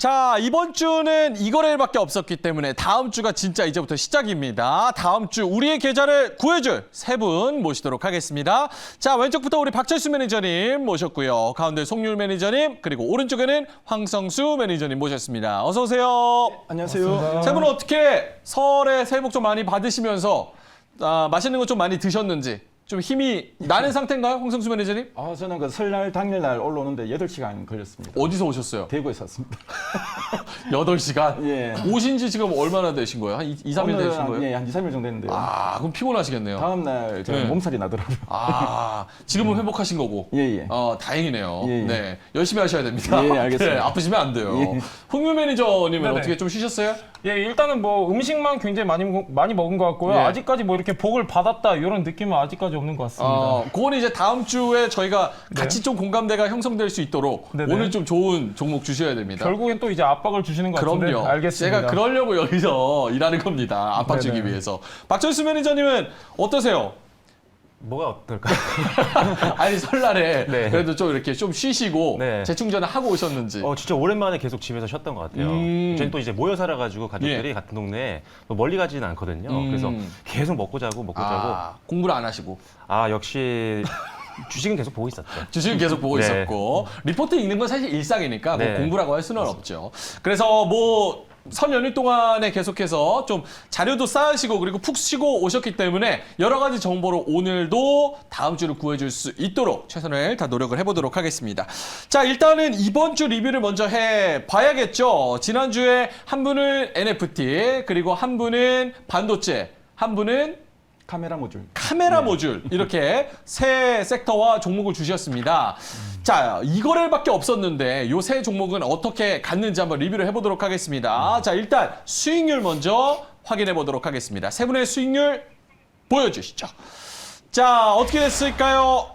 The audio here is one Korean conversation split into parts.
자, 이번 주는 이 거래일밖에 없었기 때문에 다음 주가 진짜 이제부터 시작입니다. 다음 주 우리의 계좌를 구해줄 세 분 모시도록 하겠습니다. 자, 왼쪽부터 우리 박철수 매니저님 모셨고요. 가운데 송률 매니저님, 그리고 오른쪽에는 황성수 매니저님 모셨습니다. 어서 오세요. 안녕하세요. 세 분은 어떻게 설에 새해 복 좀 많이 받으시면서 맛있는 거 좀 많이 드셨는지 좀 힘이 나는 상태인가요, 황성수 매니저님? 저는 그 설날 당일날 올라오는데 8시간 걸렸습니다. 어디서 오셨어요? 대구에서 왔습니다. 8시간? 예. 오신 지 지금 얼마나 되신 거예요? 한 2, 3일 되신 거예요? 예, 한 2, 3일 정도 됐는데요. 그럼 피곤하시겠네요. 다음날 제가 네. 몸살이 나더라고요. 지금은 회복하신 거고. 예, 예. 다행이네요. 예, 예. 네, 열심히 하셔야 됩니다. 예, 알겠습니다. 네, 아프시면 안 돼요. 예. 홍유 매니저님은 네네. 어떻게 좀 쉬셨어요? 예, 일단은 뭐 음식만 굉장히 많이 먹은 것 같고요. 예. 아직까지 뭐 이렇게 복을 받았다 이런 느낌은 아직까지 없는 것 같습니다. 그건 이제 다음 주에 저희가 같이 좀 공감대가 형성될 수 있도록 네네. 오늘 좀 좋은 종목 주셔야 됩니다. 결국엔 또 이제 압박을 주시는 것 같은데. 그럼요. 알겠습니다. 제가 그러려고 여기서 일하는 겁니다. 압박 주기 네네. 위해서. 박철수 매니저님은 어떠세요? 뭐가 어떨까요? 아니 설날에 네. 그래도 좀 이렇게 좀 쉬시고 네. 재충전을 하고 오셨는지. 진짜 오랜만에 계속 집에서 쉬었던 것 같아요. 저희는 또 이제 모여 살아가지고 가족들이 예. 같은 동네에 또 멀리 가지는 않거든요. 그래서 계속 먹고 자고 공부를 안 하시고 역시 주식은 계속 보고 있었죠. 주식은 계속 보고 네. 있었고 리포트 읽는 건 사실 일상이니까 뭐 네. 공부라고 할 수는 없죠. 그래서 뭐 설 연휴 동안에 계속해서 좀 자료도 쌓으시고 그리고 푹 쉬고 오셨기 때문에 여러 가지 정보로 오늘도 다음 주를 구해줄 수 있도록 최선을 다 노력을 해보도록 하겠습니다. 자, 일단은 이번 주 리뷰를 먼저 해봐야겠죠. 지난주에 한 분은 NFT, 그리고 한 분은 반도체, 한 분은 카메라 모듈. 카메라 모듈 이렇게 세 섹터와 종목을 주셨습니다. 자, 이 거래일밖에 없었는데 요 세 종목은 어떻게 갔는지 한번 리뷰를 해보도록 하겠습니다. 자, 일단 수익률 먼저 확인해 보도록 하겠습니다. 세 분의 수익률 보여주시죠. 자, 어떻게 됐을까요?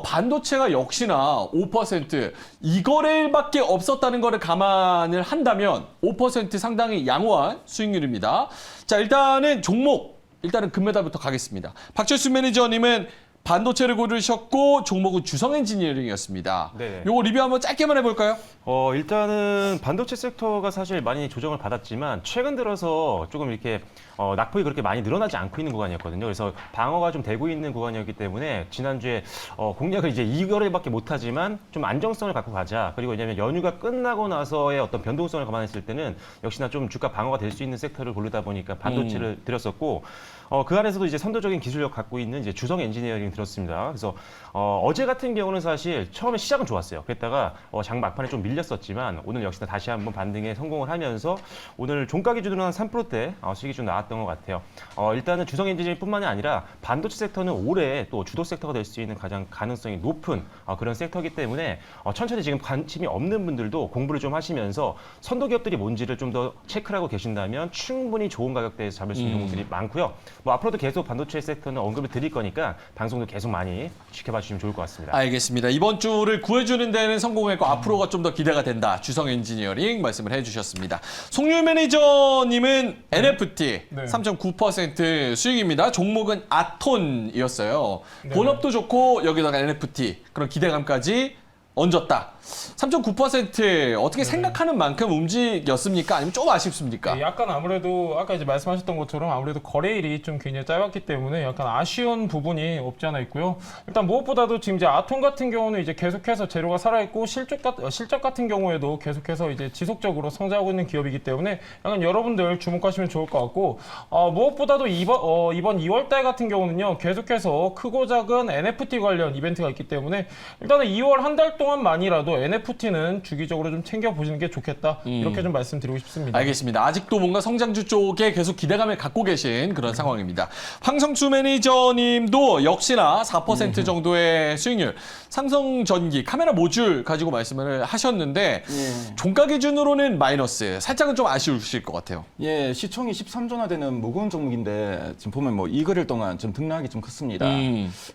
반도체가 역시나 5%. 이 거래일밖에 없었다는 거를 감안을 한다면 5% 상당히 양호한 수익률입니다. 자, 일단은 종목. 일단은 금메달부터 가겠습니다. 박철수 매니저님은 반도체를 고르셨고 종목은 주성 엔지니어링이었습니다. 네. 요거 리뷰 한번 짧게만 해볼까요? 일단은 반도체 섹터가 사실 많이 조정을 받았지만 최근 들어서 조금 이렇게 낙폭이 그렇게 많이 늘어나지 않고 있는 구간이었거든요. 그래서 방어가 좀 되고 있는 구간이었기 때문에 지난주에 공략을 이제 2거래밖에 못하지만 좀 안정성을 갖고 가자. 그리고 왜냐하면 연휴가 끝나고 나서의 어떤 변동성을 감안했을 때는 역시나 좀 주가 방어가 될 수 있는 섹터를 고르다 보니까 반도체를 들였었고 그 안에서도 이제 선도적인 기술력 갖고 있는 이제 주성 엔지니어링 들었습니다. 그래서 어제 같은 경우는 사실 처음에 시작은 좋았어요. 그랬다가 장 막판에 좀 밀렸었지만 오늘 역시나 다시 한번 반등에 성공을 하면서 오늘 종가 기준으로 한 3%대 수익이 좀 나왔던 것 같아요. 일단은 주성 엔지니어링뿐만이 아니라 반도체 섹터는 올해 또 주도 섹터가 될 수 있는 가장 가능성이 높은 그런 섹터이기 때문에 천천히 지금 관심이 없는 분들도 공부를 좀 하시면서 선도 기업들이 뭔지를 좀 더 체크를 하고 계신다면 충분히 좋은 가격대에서 잡을 수 있는 종목들이 많고요. 뭐 앞으로도 계속 반도체 섹터는 언급을 드릴 거니까 방송도 계속 많이 지켜봐 주시면 좋을 것 같습니다. 알겠습니다. 이번 주를 구해주는 데는 성공했고 앞으로가 좀 더 기대가 된다. 주성 엔지니어링 말씀을 해주셨습니다. 송률 매니저님은 NFT 네. 3.9% 수익입니다. 종목은 아톤이었어요. 본업도 좋고 여기다가 NFT 그런 기대감까지 얹었다. 3.9% 어떻게 생각하는 만큼 움직였습니까? 아니면 좀 아쉽습니까? 네, 약간 아무래도 아까 이제 말씀하셨던 것처럼 아무래도 거래일이 좀 굉장히 짧았기 때문에 약간 아쉬운 부분이 없지 않아 있고요. 일단 무엇보다도 지금 이제 아톰 같은 경우는 이제 계속해서 재료가 살아있고 실적 같은 경우에도 계속해서 이제 지속적으로 성장하고 있는 기업이기 때문에 약간 여러분들 주목하시면 좋을 것 같고 무엇보다도 이번 2월달 같은 경우는요 계속해서 크고 작은 NFT 관련 이벤트가 있기 때문에 일단은 2월 한 달 동안만이라도 NFT는 주기적으로 좀 챙겨보시는 게 좋겠다. 이렇게 좀 말씀드리고 싶습니다. 알겠습니다. 아직도 뭔가 성장주 쪽에 계속 기대감을 갖고 계신 그런 상황입니다. 황성수 매니저님도 역시나 4% 정도의 수익률, 삼성전기 카메라 모듈 가지고 말씀을 하셨는데 예. 종가 기준으로는 마이너스, 살짝은 좀 아쉬우실 것 같아요. 예, 시총이 13조나 되는 무거운 종목인데 지금 보면 뭐 2거래일 동안 좀 등락이 좀 컸습니다.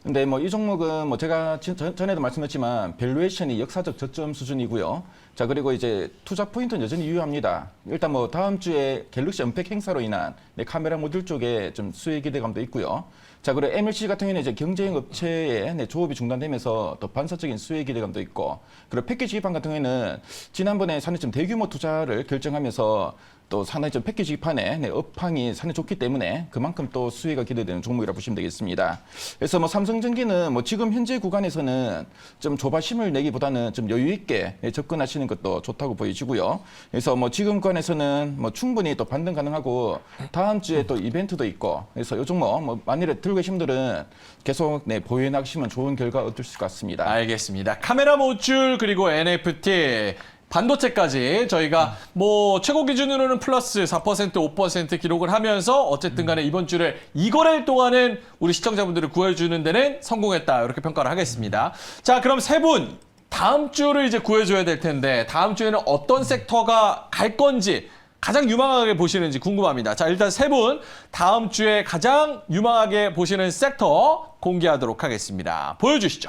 근데 뭐 이 종목은 뭐 제가 전에도 말씀했지만 밸류에이션이 역사적 저점 수준이고요. 자, 그리고 이제 투자 포인트는 여전히 유효합니다. 일단 뭐 다음 주에 갤럭시 언팩 행사로 인한 카메라 모듈 쪽에 좀 수혜 기대감도 있고요. 자, 그리고 MLCC 같은 경우는 이제 경쟁 업체의 조업이 중단되면서 더 반사적인 수혜 기대감도 있고, 그리고 패키지 기판 같은 경우에는 지난번에 상당히 좀 대규모 투자를 결정하면서 또 상당히 좀 패키지 기판의 업황이 상당히 좋기 때문에 그만큼 또 수혜가 기대되는 종목이라고 보시면 되겠습니다. 그래서 뭐 삼성전기는 뭐 지금 현재 구간에서는 좀 조바심을 내기보다는 좀 여유 있게 접근하시는 것도 좋다고 보이시고요. 그래서 뭐 지금 구간에서는 뭐 충분히 또 반등 가능하고 다음 주에 또 이벤트도 있고, 그래서 요 종목 뭐 만일에 들고 계신 분들은 계속 보유해 나가시면 좋은 결과 얻을 수 있을 것 같습니다. 알겠습니다. 카메라 모듈 그리고 NFT 반도체까지 저희가 뭐 최고 기준으로는 플러스 4%, 5% 기록을 하면서 어쨌든 간에 이번 주를 이 거래일 동안은 우리 시청자분들을 구해주는 데는 성공했다. 이렇게 평가를 하겠습니다. 자, 그럼 세 분 다음 주를 이제 구해줘야 될 텐데 다음 주에는 어떤 섹터가 갈 건지 가장 유망하게 보시는지 궁금합니다. 자, 일단 세 분 다음 주에 가장 유망하게 보시는 섹터 공개하도록 하겠습니다. 보여주시죠.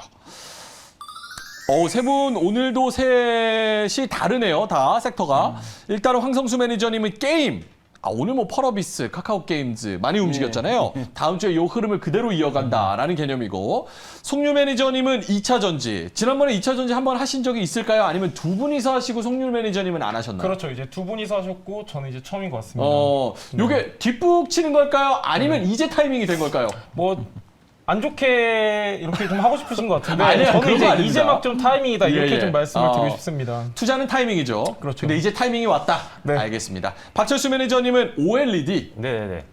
세 분 오늘도 셋이 다르네요. 다 섹터가. 일단은 황성수 매니저님은 게임. 오늘 뭐 펄어비스, 카카오 게임즈 많이 움직였잖아요. 다음 주에 이 흐름을 그대로 이어간다라는 개념이고, 송유 매니저님은 2차 전지. 지난번에 2차 전지 한번 하신 적이 있을까요? 아니면 두 분이서 하시고 송유 매니저님은 안 하셨나요? 그렇죠. 이제 두 분이서 하셨고 저는 이제 처음인 것 같습니다. 요게 뒷북 치는 걸까요? 아니면 이제 타이밍이 된 걸까요? 뭐 안 좋게 이렇게 좀 하고 싶으신 것 같은데 아니요, 저는 그런 거 아닙니다. 이제 막 좀 타이밍이다 이렇게 예. 좀 말씀을 드리고 싶습니다. 투자는 타이밍이죠. 그렇죠. 근데 이제 타이밍이 왔다. 네. 알겠습니다. 박철수 매니저님은 OLED. 네네네.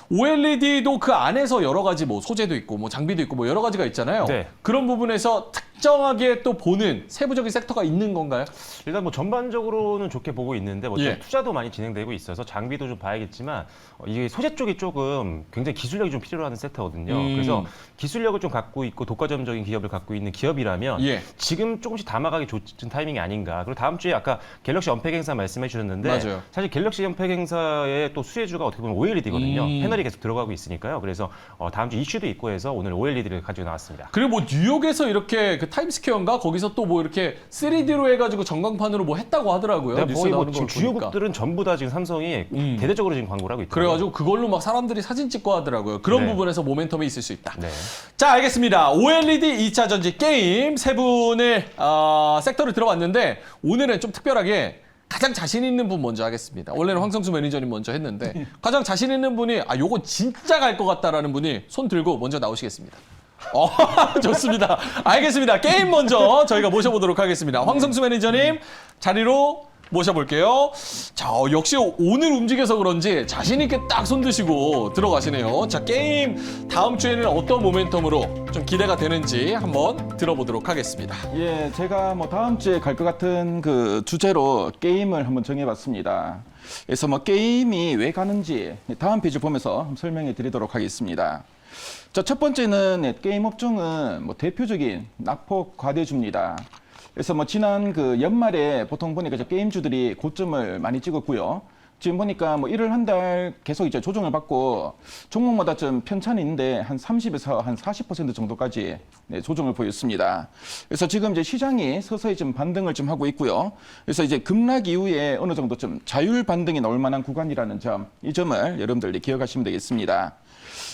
OLED도 그 안에서 여러 가지 뭐 소재도 있고 뭐 장비도 있고 뭐 여러 가지가 있잖아요. 네. 그런 부분에서 특정하게 또 보는 세부적인 섹터가 있는 건가요? 일단 뭐 전반적으로는 좋게 보고 있는데 뭐 예. 투자도 많이 진행되고 있어서 장비도 좀 봐야겠지만 이게 소재 쪽이 조금 굉장히 기술력이 좀 필요로 하는 섹터거든요. 그래서 기술력을 좀 갖고 있고 독과점적인 기업을 갖고 있는 기업이라면 예. 지금 조금씩 담아가기 좋은 타이밍이 아닌가. 그리고 다음 주에 아까 갤럭시 언팩 행사 말씀해 주셨는데 맞아요. 사실 갤럭시 언팩 행사의 또 수혜주가 어떻게 보면 OLED거든요. 패널이 계속 들어가고 있으니까요. 그래서 다음 주 이슈도 있고 해서 오늘 OLED를 가지고 나왔습니다. 그리고 뭐 뉴욕에서 이렇게 그 타임스퀘어인가 거기서 또 뭐 이렇게 3D로 해가지고 전광판으로 뭐 했다고 하더라고요. 네, 뉴스에 거의 뭐 나오는 지금 걸 주요 보니까. 국들은 전부 다 지금 삼성이 대대적으로 지금 광고를 하고 있더라고요. 그래가지고 그걸로 막 사람들이 사진 찍고 하더라고요. 그런 네. 부분에서 모멘텀이 있을 수 있다. 네. 자, 알겠습니다. OLED 2차 전지 게임 세 분의 섹터를 들어봤는데 오늘은 좀 특별하게 가장 자신 있는 분 먼저 하겠습니다. 원래는 황성수 매니저님 먼저 했는데 가장 자신 있는 분이 요거 진짜 갈 것 같다라는 분이 손 들고 먼저 나오시겠습니다. 좋습니다. 알겠습니다. 게임 먼저 저희가 모셔보도록 하겠습니다. 황성수 매니저님 자리로 모셔볼게요. 자, 역시 오늘 움직여서 그런지 자신 있게 딱 손 드시고 들어가시네요. 자, 게임 다음 주에는 어떤 모멘텀으로 좀 기대가 되는지 한번 들어보도록 하겠습니다. 예, 제가 뭐 다음 주에 갈 것 같은 그 주제로 게임을 한번 정해봤습니다. 그래서 뭐 게임이 왜 가는지 다음 페이지 보면서 한번 설명해 드리도록 하겠습니다. 자, 첫 번째는 게임 업종은 뭐 대표적인 낙폭 과대주입니다. 그래서 뭐 지난 그 연말에 보통 보니까 게임주들이 고점을 많이 찍었고요. 지금 보니까 뭐 1월 한 달 계속 이제 조정을 받고 종목마다 좀 편차는 있는데 한 30에서 한 40% 정도까지 조정을 보였습니다. 그래서 지금 이제 시장이 서서히 좀 반등을 좀 하고 있고요. 그래서 이제 급락 이후에 어느 정도 좀 자율 반등이 나올 만한 구간이라는 점, 이 점을 여러분들 기억하시면 되겠습니다.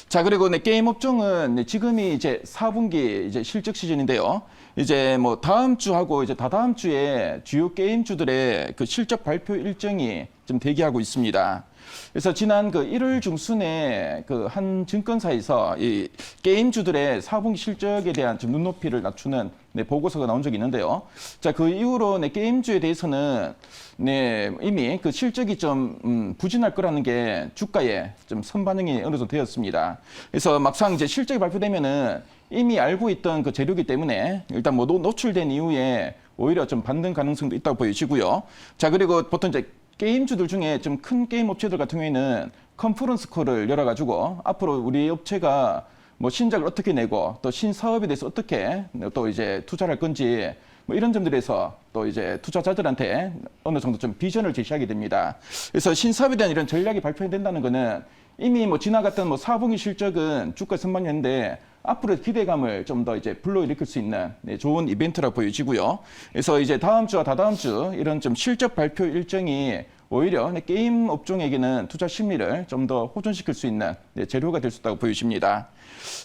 자, 그리고 게임 업종은 지금이 이제 4분기 이제 실적 시즌인데요. 이제 뭐 다음 주하고 이제 다다음 주에 주요 게임주들의 그 실적 발표 일정이 좀 대기하고 있습니다. 그래서 지난 그 1월 중순에 그 한 증권사에서 이 게임주들의 4분기 실적에 대한 좀 눈높이를 낮추는 보고서가 나온 적이 있는데요. 자, 그 이후로 게임주에 대해서는 이미 그 실적이 좀 부진할 거라는 게 주가에 좀 선반영이 어느 정도 되었습니다. 그래서 막상 이제 실적이 발표되면은 이미 알고 있던 그 재료이기 때문에 일단 뭐 노출된 이후에 오히려 좀 반등 가능성도 있다고 보여지고요. 자, 그리고 보통 이제 게임주들 중에 좀 큰 게임 업체들 같은 경우에는 컨퍼런스 콜을 열어가지고 앞으로 우리 업체가 뭐 신작을 어떻게 내고 또 신사업에 대해서 어떻게 또 이제 투자를 할 건지 뭐 이런 점들에서 또 이제 투자자들한테 어느 정도 좀 비전을 제시하게 됩니다. 그래서 신사업에 대한 이런 전략이 발표된다는 거는 이미 뭐 지나갔던 뭐 4분기 실적은 주가 선반영인데 앞으로 기대감을 좀 더 이제 불러일으킬 수 있는 좋은 이벤트라고 보여지고요. 그래서 이제 다음 주와 다다음 주 이런 좀 실적 발표 일정이 오히려 게임 업종에게는 투자 심리를 좀 더 호전시킬 수 있는 재료가 될 수 있다고 보여집니다.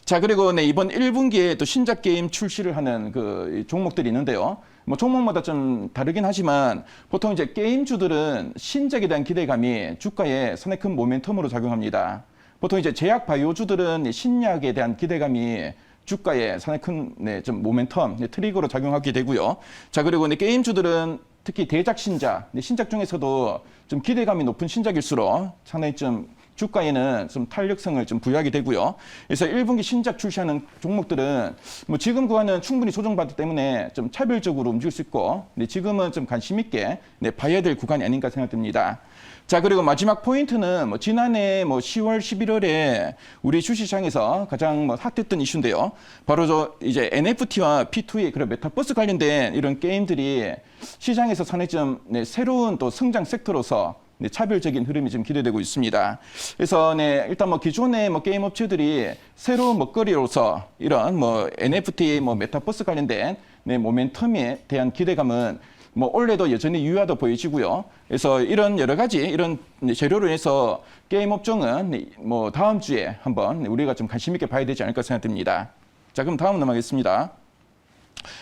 자, 그리고 이번 1분기에 또 신작 게임 출시를 하는 그 종목들이 있는데요. 뭐 종목마다 좀 다르긴 하지만 보통 이제 게임주들은 신작에 대한 기대감이 주가에 상당히 큰 모멘텀으로 작용합니다. 보통 이제 제약 바이오주들은 신약에 대한 기대감이 주가에 상당히 큰 좀 모멘텀, 트리거로 작용하게 되고요. 자, 그리고 게임주들은 특히 대작 신작, 신작 중에서도 좀 기대감이 높은 신작일수록 상당히 좀 주가에는 좀 탄력성을 좀 부여하게 되고요. 그래서 1분기 신작 출시하는 종목들은 뭐 지금 구간은 충분히 조정받기 때문에 좀 차별적으로 움직일 수 있고, 지금은 좀 관심 있게 봐야 될 구간이 아닌가 생각됩니다. 자, 그리고 마지막 포인트는 뭐 지난해 뭐 10월, 11월에 우리 주식시장에서 가장 뭐 핫했던 이슈인데요. 바로 이제 NFT와 P2E 그리고 메타버스 관련된 이런 게임들이 시장에서 상당히 좀 새로운 또 성장 섹터로서 차별적인 흐름이 좀 기대되고 있습니다. 그래서 일단 뭐 기존의 뭐 게임 업체들이 새로운 먹거리로서 이런 뭐 NFT, 뭐 메타버스 관련된 모멘텀에 대한 기대감은 뭐 올해도 여전히 유효하다 보여지고요. 그래서 이런 여러 가지 이런 재료로 해서 게임 업종은 뭐 다음 주에 한번 우리가 좀 관심 있게 봐야 되지 않을까 생각됩니다. 자, 그럼 다음 넘어가겠습니다.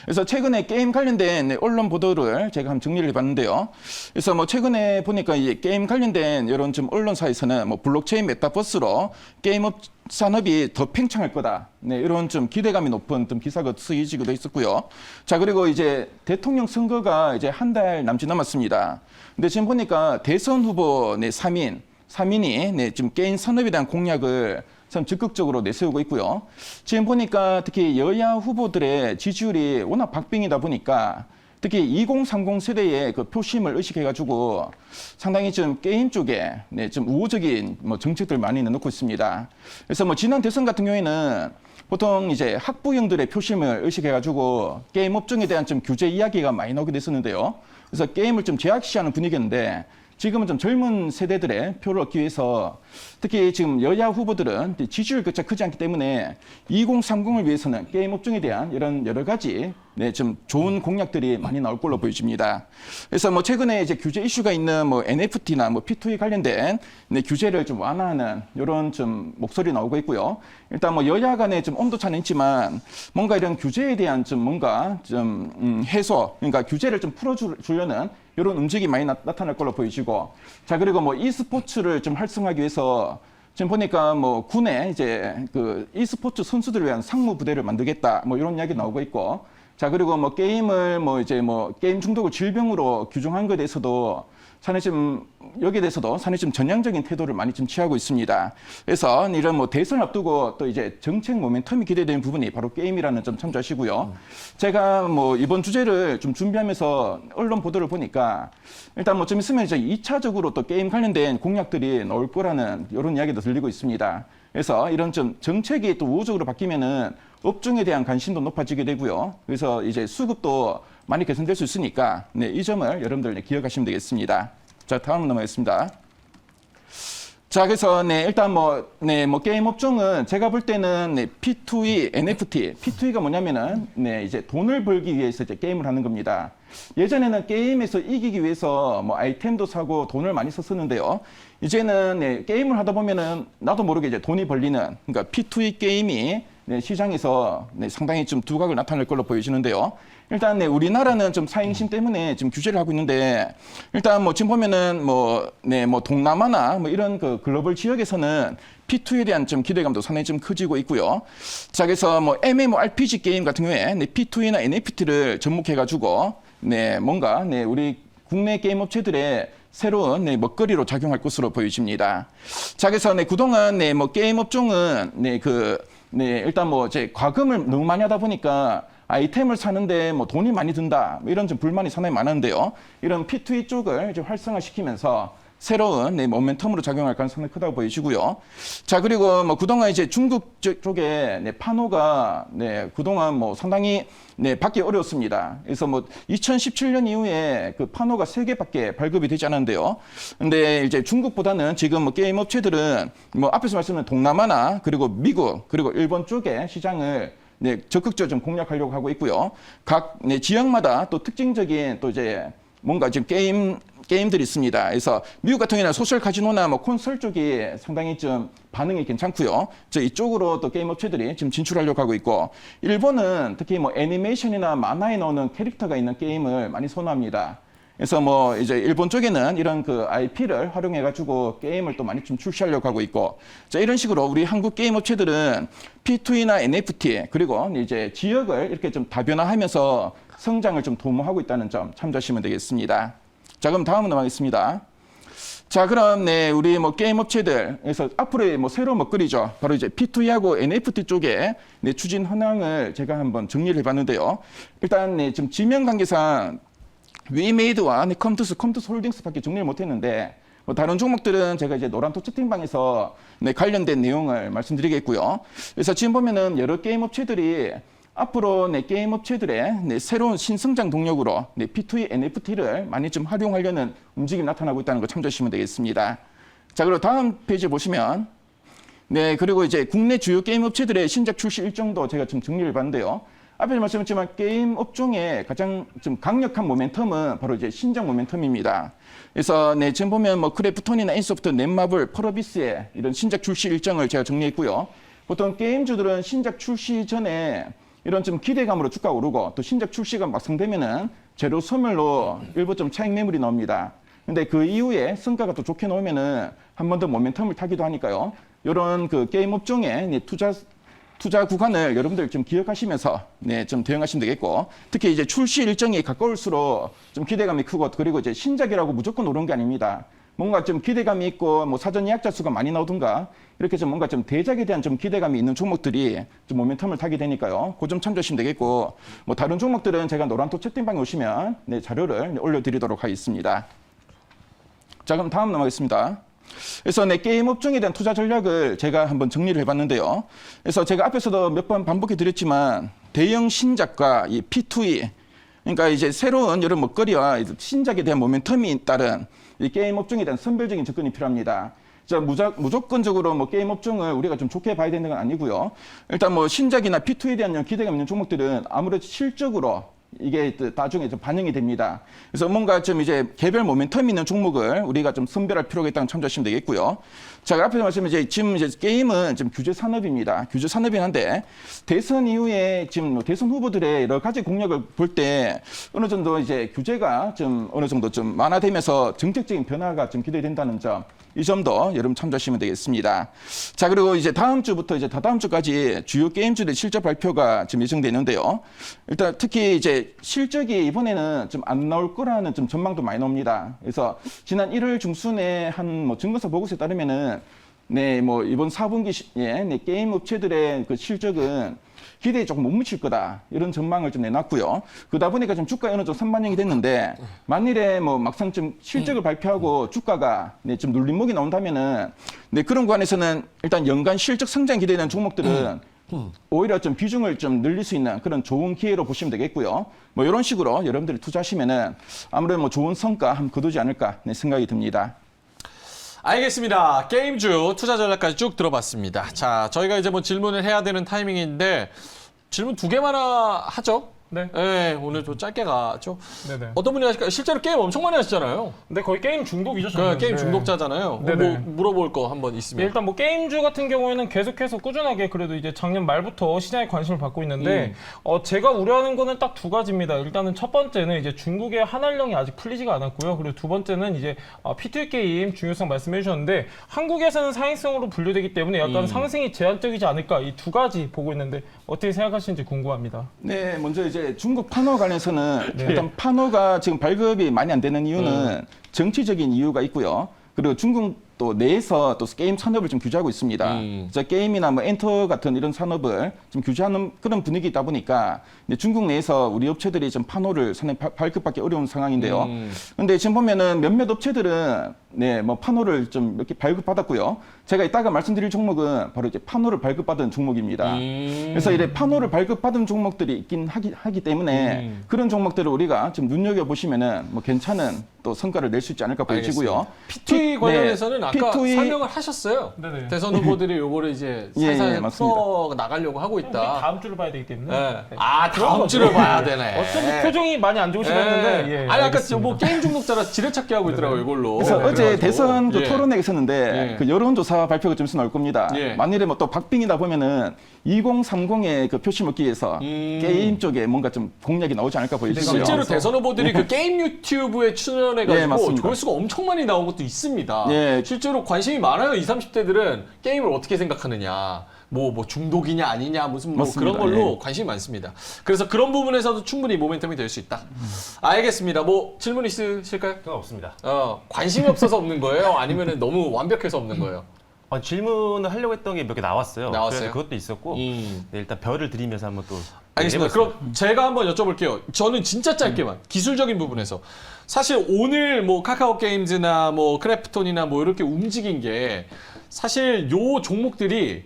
그래서 최근에 게임 관련된 언론 보도를 제가 한번 정리를 해봤는데요. 그래서 뭐 최근에 보니까 이 게임 관련된 이런 좀 언론사에서는 뭐 블록체인 메타버스로 게임업 산업이 더 팽창할 거다. 이런 좀 기대감이 높은 좀 기사가 쓰여지기도 했었고요. 자, 그리고 이제 대통령 선거가 이제 한 달 남짓 남았습니다. 근데 지금 보니까 대선 후보 3인이 지금 게임 산업에 대한 공약을 참 적극적으로 내세우고 있고요. 지금 보니까 특히 여야 후보들의 지지율이 워낙 박빙이다 보니까 특히 2030 세대의 그 표심을 의식해가지고 상당히 좀 게임 쪽에 좀 우호적인 뭐 정책들 많이 내놓고 있습니다. 그래서 뭐 지난 대선 같은 경우에는 보통 이제 학부형들의 표심을 의식해가지고 게임 업종에 대한 좀 규제 이야기가 많이 나오게 됐었는데요. 그래서 게임을 좀 제약시하는 분위기였는데 지금은 좀 젊은 세대들의 표를 얻기 위해서 특히 지금 여야 후보들은 지지율 격차 크지 않기 때문에 2030을 위해서는 게임 업종에 대한 이런 여러 가지 좀 좋은 공약들이 많이 나올 걸로 보여집니다. 그래서 뭐 최근에 이제 규제 이슈가 있는 뭐 NFT나 뭐 P2E 관련된 규제를 좀 완화하는 이런 좀 목소리 나오고 있고요. 일단 뭐 여야 간에 좀 온도차는 있지만 뭔가 이런 규제에 대한 좀 뭔가 좀 해소, 그러니까 규제를 좀 풀어주려는 이런 움직임이 많이 나타날 걸로 보이시고, 자, 그리고 뭐 e스포츠를 좀 활성화하기 위해서 지금 보니까 뭐 군에 이제 그 e스포츠 선수들을 위한 상무 부대를 만들겠다 뭐 이런 이야기 나오고 있고, 자, 그리고 뭐 게임을 뭐 이제 뭐 게임 중독을 질병으로 규정한 것에 대해서도 상당히 좀 여기에 대해서도 상당히 좀 전향적인 태도를 많이 좀 취하고 있습니다. 그래서 이런 뭐 대선 앞두고 또 이제 정책 모멘텀이 기대되는 부분이 바로 게임이라는 점 참조하시고요. 제가 뭐 이번 주제를 좀 준비하면서 언론 보도를 보니까 일단 뭐 좀 있으면 이제 2차적으로 또 게임 관련된 공약들이 나올 거라는 이런 이야기도 들리고 있습니다. 그래서 이런 좀 정책이 또 우호적으로 바뀌면은 업종에 대한 관심도 높아지게 되고요. 그래서 이제 수급도 많이 개선될 수 있으니까 이 점을 여러분들 기억하시면 되겠습니다. 자, 다음 넘어가겠습니다. 자, 그래서 일단 뭐 게임 업종은 제가 볼 때는 P2E, NFT, P2E가 뭐냐면은 이제 돈을 벌기 위해서 이제 게임을 하는 겁니다. 예전에는 게임에서 이기기 위해서 뭐 아이템도 사고 돈을 많이 썼었는데요. 이제는 게임을 하다 보면은 나도 모르게 이제 돈이 벌리는, 그러니까 P2E 게임이 시장에서 상당히 좀 두각을 나타낼 걸로 보여지는데요. 일단 우리나라는 좀 사행심 때문에 지금 규제를 하고 있는데, 일단 뭐 지금 보면은 뭐 동남아나 뭐 이런 그 글로벌 지역에서는 P2에 대한 좀 기대감도 상당히 좀 커지고 있고요. 자, 그래서 뭐 MMORPG 게임 같은 경우에 P2E나 NFT를 접목해가지고 뭔가 우리 국내 게임 업체들의 새로운 먹거리로 작용할 것으로 보여집니다. 자, 그래서 그동안 뭐 게임 업종은 일단 뭐 제 과금을 너무 많이 하다 보니까 아이템을 사는데 뭐 돈이 많이 든다, 뭐 이런 좀 불만이 상당히 많았는데요. 이런 P2E 쪽을 이제 활성화시키면서 새로운 모멘텀으로 작용할 가능성이 크다고 보여지고요. 자, 그리고 뭐 그동안 이제 중국 쪽에 판호가 그동안 뭐 상당히 받기 어려웠습니다. 그래서 뭐 2017년 이후에 그 판호가 3개밖에 발급이 되지 않았는데요. 근데 이제 중국보다는 지금 뭐 게임 업체들은 뭐 앞에서 말씀드린 동남아나 그리고 미국 그리고 일본 쪽의 시장을 적극적으로 좀 공략하려고 하고 있고요. 각 지역마다 또 특징적인 또 이제 뭔가 지금 게임들이 있습니다. 그래서 미국 같은 경우는 소셜 카지노나 뭐 콘솔 쪽이 상당히 좀 반응이 괜찮고요. 이쪽으로 또 게임 업체들이 지금 진출하려고 하고 있고, 일본은 특히 뭐 애니메이션이나 만화에 나오는 캐릭터가 있는 게임을 많이 선호합니다. 그래서 뭐 이제 일본 쪽에는 이런 그 IP를 활용해가지고 게임을 또 많이 좀 출시하려고 하고 있고, 자, 이런 식으로 우리 한국 게임 업체들은 P2E나 NFT 그리고 이제 지역을 이렇게 좀 다변화하면서 성장을 좀 도모하고 있다는 점 참조하시면 되겠습니다. 자, 그럼 다음으로 넘어가겠습니다. 자, 그럼 우리 뭐 게임 업체들에서 앞으로의 뭐 새로운 먹거리죠. 바로 이제 P2E하고 NFT 쪽에 추진 현황을 제가 한번 정리를 해봤는데요. 일단 지금 지명 관계상 위메이드와 컴투스 홀딩스밖에 정리를 못했는데, 뭐 다른 종목들은 제가 이제 노란토 채팅방에서 관련된 내용을 말씀드리겠고요. 그래서 지금 보면은 여러 게임 업체들이 앞으로 게임 업체들의 새로운 신성장 동력으로 P2E NFT를 많이 좀 활용하려는 움직임이 나타나고 있다는 거 참조하시면 되겠습니다. 자, 그리고 다음 페이지 보시면 그리고 이제 국내 주요 게임 업체들의 신작 출시 일정도 제가 좀 정리를 해봤는데요. 앞에서 말씀드렸지만 게임 업종의 가장 좀 강력한 모멘텀은 바로 이제 신작 모멘텀입니다. 그래서 지금 보면 뭐 크래프톤이나 인소프트, 넷마블, 펄어비스의 이런 신작 출시 일정을 제가 정리했고요. 보통 게임주들은 신작 출시 전에 이런 좀 기대감으로 주가가 오르고, 또 신작 출시가 막상 되면은 재료 소멸로 일부 좀 차익 매물이 나옵니다. 근데 그 이후에 성과가 또 좋게 나오면은 한 번 더 모멘텀을 타기도 하니까요. 이런 그 게임 업종의 투자 구간을 여러분들 좀 기억하시면서 좀 대응하시면 되겠고, 특히 이제 출시 일정이 가까울수록 좀 기대감이 크고, 그리고 이제 신작이라고 무조건 오른 게 아닙니다. 뭔가 좀 기대감이 있고 뭐 사전 예약자 수가 많이 나오든가 이렇게 좀 뭔가 좀 대작에 대한 좀 기대감이 있는 종목들이 좀 모멘텀을 타게 되니까요. 그 점 참조하시면 되겠고, 뭐 다른 종목들은 제가 노란토 채팅방에 오시면 자료를 올려드리도록 하겠습니다. 자, 그럼 다음 넘어가겠습니다. 그래서 게임 업종에 대한 투자 전략을 제가 한번 정리를 해봤는데요. 그래서 제가 앞에서도 몇 번 반복해 드렸지만 대형 신작과 이 P2E, 그러니까 이제 새로운 여러 먹거리와 신작에 대한 모멘텀이 따른 이 게임 업종에 대한 선별적인 접근이 필요합니다. 자, 무조건적으로 뭐 게임 업종을 우리가 좀 좋게 봐야 되는 건 아니고요. 일단 뭐 신작이나 P2E에 대한 기대감 있는 종목들은 아무래도 실적으로 이게 나중에 좀 반영이 됩니다. 그래서 뭔가 좀 이제 개별 모멘텀 있는 종목을 우리가 좀 선별할 필요가 있다는 참조하시면 되겠고요. 자, 앞에서 말씀드린 지금 이제 게임은 지금 규제 산업입니다. 규제 산업이긴 한데, 대선 이후에 지금 뭐 대선 후보들의 여러 가지 공약을 볼 때 어느 정도 이제 규제가 좀 어느 정도 좀 완화되면서 정책적인 변화가 좀 기대된다는 점, 이 점도 여러분 참조하시면 되겠습니다. 자, 그리고 이제 다음 주부터 이제 다다음 주까지 주요 게임주들 실적 발표가 지금 예정되는데요. 일단 특히 이제 실적이 이번에는 좀 안 나올 거라는 좀 전망도 많이 나옵니다. 그래서 지난 1월 중순에 한 뭐 증거사 보고서에 따르면은 뭐 이번 4분기에 게임 업체들의 그 실적은 기대에 조금 못 미칠 거다, 이런 전망을 좀 내놨고요. 그러다 보니까 좀 주가에 어느 정도 선반영이 됐는데, 만일에 뭐 막상 좀 실적을 발표하고 주가가 좀 눌림목이 나온다면은 그런 구간에서는 일단 연간 실적 성장 기대되는 종목들은 오히려 좀 비중을 좀 늘릴 수 있는 그런 좋은 기회로 보시면 되겠고요. 뭐 이런 식으로 여러분들이 투자하시면은 아무래도 뭐 좋은 성과 한번 거두지 않을까 생각이 듭니다. 알겠습니다. 게임주 투자 전략까지 쭉 들어봤습니다. 자, 저희가 이제 뭐 질문을 해야 되는 타이밍인데 질문 2개만 하죠? 네. 네, 오늘 좀 짧게 가죠. 네네. 어떤 분이 하실까요? 실제로 게임 엄청 많이 하시잖아요. 근데 거의 게임 중독이죠, 그 저는. 게임 네. 중독자잖아요. 뭐 네네. 물어볼 거 한번 있으면. 네, 일단 뭐 게임주 같은 경우에는 계속해서 꾸준하게 그래도 이제 작년 말부터 시장에 관심을 받고 있는데, 제가 우려하는 거는 딱 2가지입니다. 일단은 첫 번째는 이제 중국의 한알령이 아직 풀리지가 않았고요. 그리고 2번째는 이제 P2E 게임 중요성 말씀해 주셨는데, 한국에서는 사행성으로 분류되기 때문에 약간 상승이 제한적이지 않을까, 이 2가지 보고 있는데 어떻게 생각하시는지 궁금합니다. 네, 먼저 이제 중국 판호 관해서는 네. 일단 판호가 지금 발급이 많이 안 되는 이유는 정치적인 이유가 있고요. 그리고 중국 또 내에서 또 게임 산업을 좀 규제하고 있습니다. 그래서 게임이나 뭐 엔터 같은 이런 산업을 좀 규제하는 그런 분위기이다 보니까 이제 중국 내에서 우리 업체들이 좀 판호를 상당히 발급받기 어려운 상황인데요. 근데 지금 보면은 몇몇 업체들은 네, 뭐 판호를 좀 몇 개 발급받았고요. 제가 이따가 말씀드릴 종목은 바로 이제 판호를 발급받은 종목입니다. 그래서 이래 판호를 발급받은 종목들이 있긴 하기 때문에 그런 종목들을 우리가 좀 눈여겨 보시면은 뭐 괜찮은 또 성과를 낼 수 있지 않을까 보여지고요. P2E 관련해서는 네, 아까 P2E 설명을 하셨어요. 네네. 대선 후보들이 요거를 이제 예, 예, 살살 맞습니다. 풀어 나가려고 하고 우리 있다. 다음 주를 봐야 되기 때문에. 네. 아, 다음 주를 봐야 되네. 어쩐지 표정이 많이 안 좋으시다 했는데. 예, 아니 아까 알겠습니다. 뭐 게임 중독자라서 지뢰찾기 하고 있더라고요, 이걸로. 그래서 어제 그래가지고. 대선 그 예. 토론회가 있었는데 예. 그 여론조사 발표가 좀 있어 나올 겁니다. 예. 만일에 뭐 또 박빙이다 보면은 2030의 그 표시 먹기 위해서 게임 쪽에 뭔가 좀 공략이 나오지 않을까 보여지고요. 실제로 그래서- 대선 후보들이 그 게임 유튜브에 예, 출연해가지고 맞습니다. 조회수가 엄청 많이 나온 것도 있습니다. 예. 실제로 관심이 많아요. 20, 30대들은 게임을 어떻게 생각하느냐. 뭐 중독이냐 아니냐 무슨 뭐 맞습니다. 그런 걸로 예. 관심이 많습니다. 그래서 그런 부분에서도 충분히 모멘텀이 될 수 있다. 알겠습니다. 뭐 질문 있으실까요? 그건 없습니다. 관심이 없어서 없는 거예요? 아니면 너무 완벽해서 없는 거예요? 질문을 하려고 했던 게 몇 개 나왔어요. 나왔어요? 그래서 그것도 있었고 네, 일단 별을 드리면서 한번 또 알겠습니다. 그럼 제가 한번 여쭤볼게요. 저는 진짜 짧게만 기술적인 부분에서 사실 오늘 뭐 카카오 게임즈나 뭐 크래프톤이나 뭐 이렇게 움직인 게 사실 요 종목들이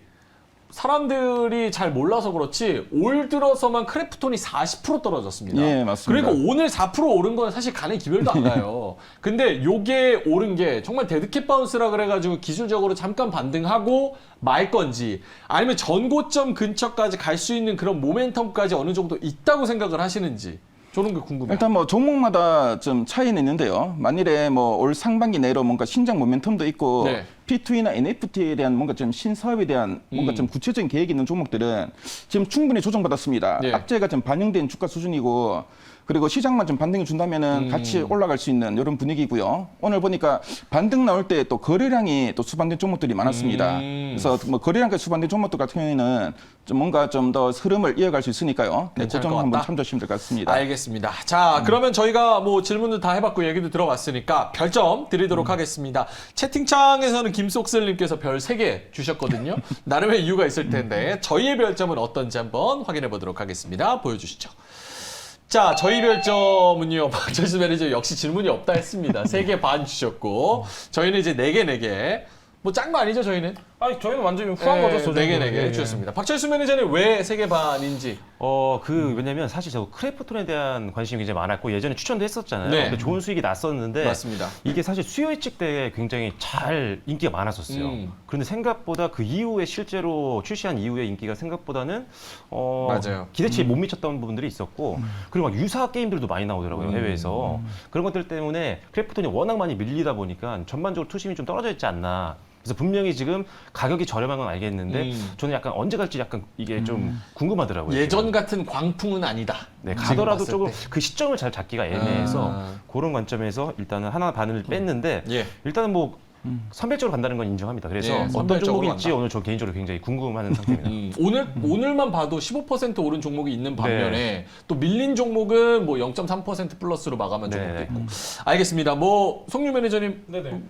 사람들이 잘 몰라서 그렇지 올 들어서만 크래프톤이 40% 떨어졌습니다. 예, 맞습니다. 그리고 오늘 4% 오른 건 사실 간의 기별도 안 가요. 근데 요게 오른 게 정말 데드캣 바운스라 그래가지고 기술적으로 잠깐 반등하고 말 건지 아니면 전고점 근처까지 갈 수 있는 그런 모멘텀까지 어느 정도 있다고 생각을 하시는지 저는 그 궁금해요. 일단 뭐 종목마다 좀 차이는 있는데요. 만일에 뭐 올 상반기 내로 뭔가 신장 모멘텀도 있고 네. P2E나 NFT에 대한 뭔가 좀 신사업에 대한 뭔가 좀 구체적인 계획이 있는 종목들은 지금 충분히 조정받았습니다. 네. 악재가 좀 반영된 주가 수준이고 그리고 시장만 좀 반등해 준다면은 같이 올라갈 수 있는 이런 분위기고요. 오늘 보니까 반등 나올 때 또 거래량이 또 수반된 종목들이 많았습니다. 그래서 뭐 거래량까지 수반된 종목들 같은 경우에는 좀 뭔가 좀 더 흐름을 이어갈 수 있으니까요. 네, 괜찮을 그 점 것 한번 같다. 참조하시면 될 것 같습니다. 알겠습니다. 자, 그러면 저희가 뭐 질문도 다 해봤고 얘기도 들어봤으니까 별점 드리도록 하겠습니다. 채팅창에서는 김속슬님께서 별 3개 주셨거든요. 나름의 이유가 있을 텐데 저희의 별점은 어떤지 한번 확인해 보도록 하겠습니다. 보여주시죠. 자, 저희 별점은요. 박철수 매니저 역시 질문이 없다 했습니다. 3개 반 주셨고 저희는 이제 4개, 4개. 뭐 짠 거 아니죠, 저희는? 아니, 저희는 완전히 후한 거죠, 저 4개, 정도는. 4개 예, 예. 해주셨습니다. 박철수 매니저는 왜 3개 반인지. 왜냐면 사실 저 크래프톤에 대한 관심이 굉장히 많았고 예전에 추천도 했었잖아요. 네. 근데 좋은 수익이 났었는데 맞습니다. 이게 사실 수요 예측 때 굉장히 잘 인기가 많았었어요. 그런데 생각보다 그 이후에 실제로 출시한 이후에 인기가 생각보다는 맞아요. 기대치에 못 미쳤던 부분들이 있었고 그리고 막 유사 게임들도 많이 나오더라고요 해외에서 그런 것들 때문에 크래프톤이 워낙 많이 밀리다 보니까 전반적으로 투심이 좀 떨어져 있지 않나. 그래서 분명히 지금 가격이 저렴한 건 알겠는데 저는 약간 언제 갈지 약간 이게 좀 궁금하더라고요. 예전 지금. 같은 광풍은 아니다. 네, 지금 가더라도 봤을 조금 때. 그 시점을 잘 잡기가 애매해서 아. 그런 관점에서 일단은 하나 반을 뺐는데 예. 일단은 뭐 선별적으로 간다는 건 인정합니다. 그래서 예, 어떤 선별적으로 종목일지 간다. 오늘 저 개인적으로 굉장히 궁금한 상태입니다. 오늘만 봐도 15% 오른 종목이 있는 반면에 또 밀린 종목은 뭐 0.3% 플러스로 마감한 종목도 네네. 있고. 알겠습니다. 뭐 송유 매니저님 네네.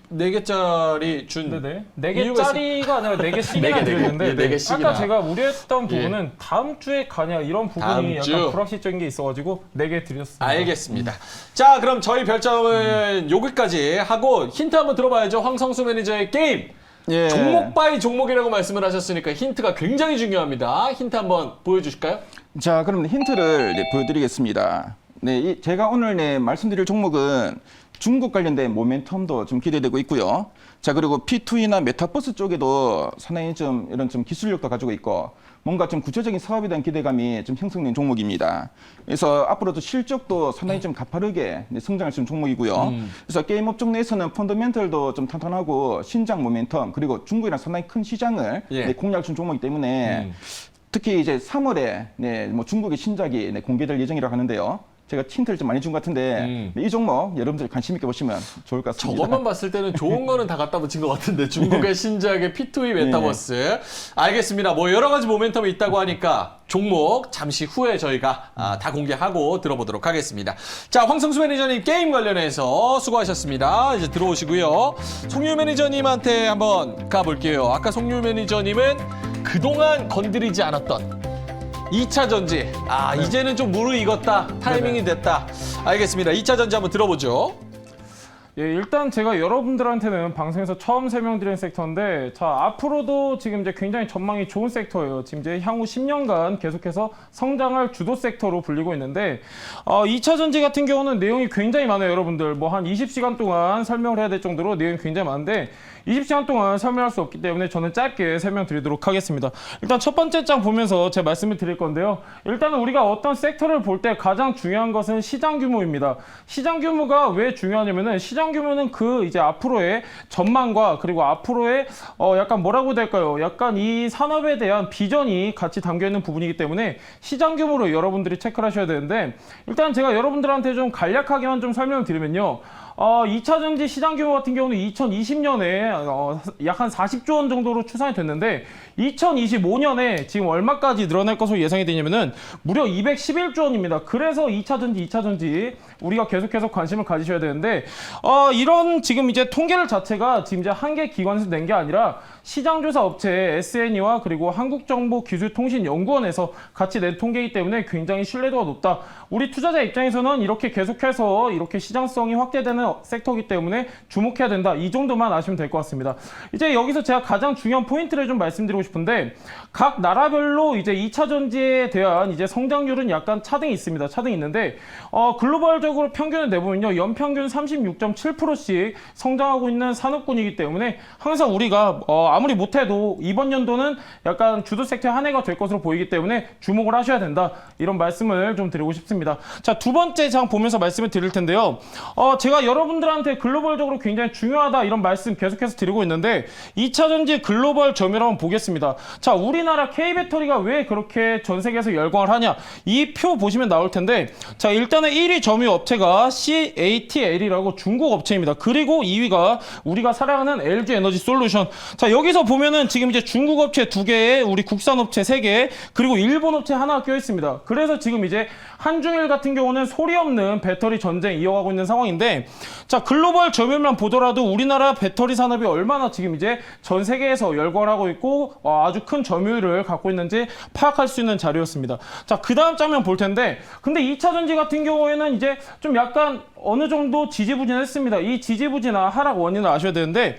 4개짜리 준 네네. 이유가 4개짜리가 아니라 4개씩이나 네 개, 드렸는데 네 개, 네 개씩이나. 아까 제가 우려했던 예. 부분은 다음 주에 가냐 이런 다음 부분이 주. 약간 불확실적인 게 있어가지고 4개 드렸습니다. 알겠습니다. 자, 그럼 저희 별점은 여기까지 하고 힌트 한번 들어봐야죠. 황성수 매니저의 게임. 예. 종목 바이 종목이라고 말씀을 하셨으니까 힌트가 굉장히 중요합니다. 힌트 한번 보여주실까요? 자, 그럼 힌트를 보여드리겠습니다. 네, 제가 오늘 말씀드릴 종목은 중국 관련된 모멘텀도 좀 기대되고 있고요. 자, 그리고 P2E나 메타버스 쪽에도 상당히 좀 이런 좀 기술력도 가지고 있고 뭔가 좀 구체적인 사업에 대한 기대감이 좀 형성된 종목입니다. 그래서 앞으로도 실적도 상당히 좀 가파르게 성장할 수 있는 종목이고요. 그래서 게임 업종 내에서는 펀더멘털도 좀 탄탄하고 신장 모멘텀 그리고 중국이랑 상당히 큰 시장을 예. 공략할 수 있는 종목이기 때문에 특히 이제 3월에 뭐 중국의 신작이 공개될 예정이라고 하는데요. 제가 힌트를 좀 많이 준 것 같은데 이 종목 여러분들 관심 있게 보시면 좋을 것 같습니다. 저것만 봤을 때는 좋은 거는 다 갖다 붙인 것 같은데 중국의 신작의 P2E 메타버스. 알겠습니다. 뭐 여러 가지 모멘텀이 있다고 하니까 종목 잠시 후에 저희가 다 공개하고 들어보도록 하겠습니다. 자, 황성수 매니저님 게임 관련해서 수고하셨습니다. 이제 들어오시고요. 송유 매니저님한테 한번 가볼게요. 아까 송유 매니저님은 그동안 건드리지 않았던 2차 전지. 이제는 좀 무르익었다. 타이밍이 됐다. 알겠습니다. 2차 전지 한번 들어보죠. 예, 일단 제가 여러분들한테는 방송에서 처음 설명드린 섹터인데, 자, 앞으로도 지금 이제 굉장히 전망이 좋은 섹터예요. 지금 이제 향후 10년간 계속해서 성장할 주도 섹터로 불리고 있는데, 2차 전지 같은 경우는 내용이 굉장히 많아요, 여러분들. 뭐 한 20시간 동안 설명을 해야 될 정도로 내용이 굉장히 많은데, 20시간 동안 설명할 수 없기 때문에 저는 짧게 설명드리도록 하겠습니다. 일단 첫 번째 장 보면서 제가 말씀을 드릴 건데요. 일단은 우리가 어떤 섹터를 볼 때 가장 중요한 것은 시장 규모입니다. 시장 규모가 왜 중요하냐면은 시장 규모는 그 이제 앞으로의 전망과 그리고 앞으로의 약간 뭐라고 해야 될까요? 약간 이 산업에 대한 비전이 같이 담겨 있는 부분이기 때문에 시장 규모로 여러분들이 체크를 하셔야 되는데, 일단 제가 여러분들한테 좀 간략하게만 좀 설명을 드리면요. 2차 전지 시장 규모 같은 경우는 2020년에 약 한 40조 원 정도로 추산이 됐는데 2025년에 지금 얼마까지 늘어날 것으로 예상이 되냐면은 무려 211조 원입니다. 그래서 2차 전지 우리가 계속해서 관심을 가지셔야 되는데, 이런 지금 이제 통계를 자체가 지금 이제 한 개 기관에서 낸 게 아니라 시장조사 업체 SNE와 그리고 한국정보기술통신연구원에서 같이 낸 통계이기 때문에 굉장히 신뢰도가 높다. 우리 투자자 입장에서는 이렇게 계속해서 이렇게 시장성이 확대되는 섹터이기 때문에 주목해야 된다. 이 정도만 아시면 될 것 같습니다. 이제 여기서 제가 가장 중요한 포인트를 좀 말씀드리고 싶은데, 각 나라별로 이제 2차 전지에 대한 이제 성장률은 약간 차등이 있습니다. 차등이 있는데, 글로벌적으로 평균을 내보면요, 연평균 36.7%씩 성장하고 있는 산업군이기 때문에 항상 우리가 아무리 못해도 이번 연도는 약간 주도 섹터의 한 해가 될 것으로 보이기 때문에 주목을 하셔야 된다. 이런 말씀을 좀 드리고 싶습니다. 자, 두 번째 장 보면서 말씀을 드릴 텐데요. 제가 여러분들한테 글로벌적으로 굉장히 중요하다 이런 말씀 계속해서 드리고 있는데, 2차 전지 글로벌 점유율 한번 보겠습니다. 자, 우리나라 K배터리가 왜 그렇게 전 세계에서 열광을 하냐, 이 표 보시면 나올 텐데, 자, 일단은 1위 점유 업체가 CATL이라고 중국 업체입니다. 그리고 2위가 우리가 사랑하는 LG 에너지 솔루션. 자, 여기서 보면은 지금 이제 중국 업체 2개, 우리 국산 업체 3개, 그리고 일본 업체 하나가 껴 있습니다. 그래서 지금 이제 한중일 같은 경우는 소리 없는 배터리 전쟁 이어가고 있는 상황인데, 자, 글로벌 점유율만 보더라도 우리나라 배터리 산업이 얼마나 지금 이제 전 세계에서 열광을 하고 있고 아주 큰 점유율을 갖고 있는지 파악할 수 있는 자료였습니다. 자, 그 다음 장면 볼 텐데, 근데 2차 전지 같은 경우에는 이제 좀 약간 어느 정도 지지부진했습니다. 이 지지부진한 하락 원인을 아셔야 되는데,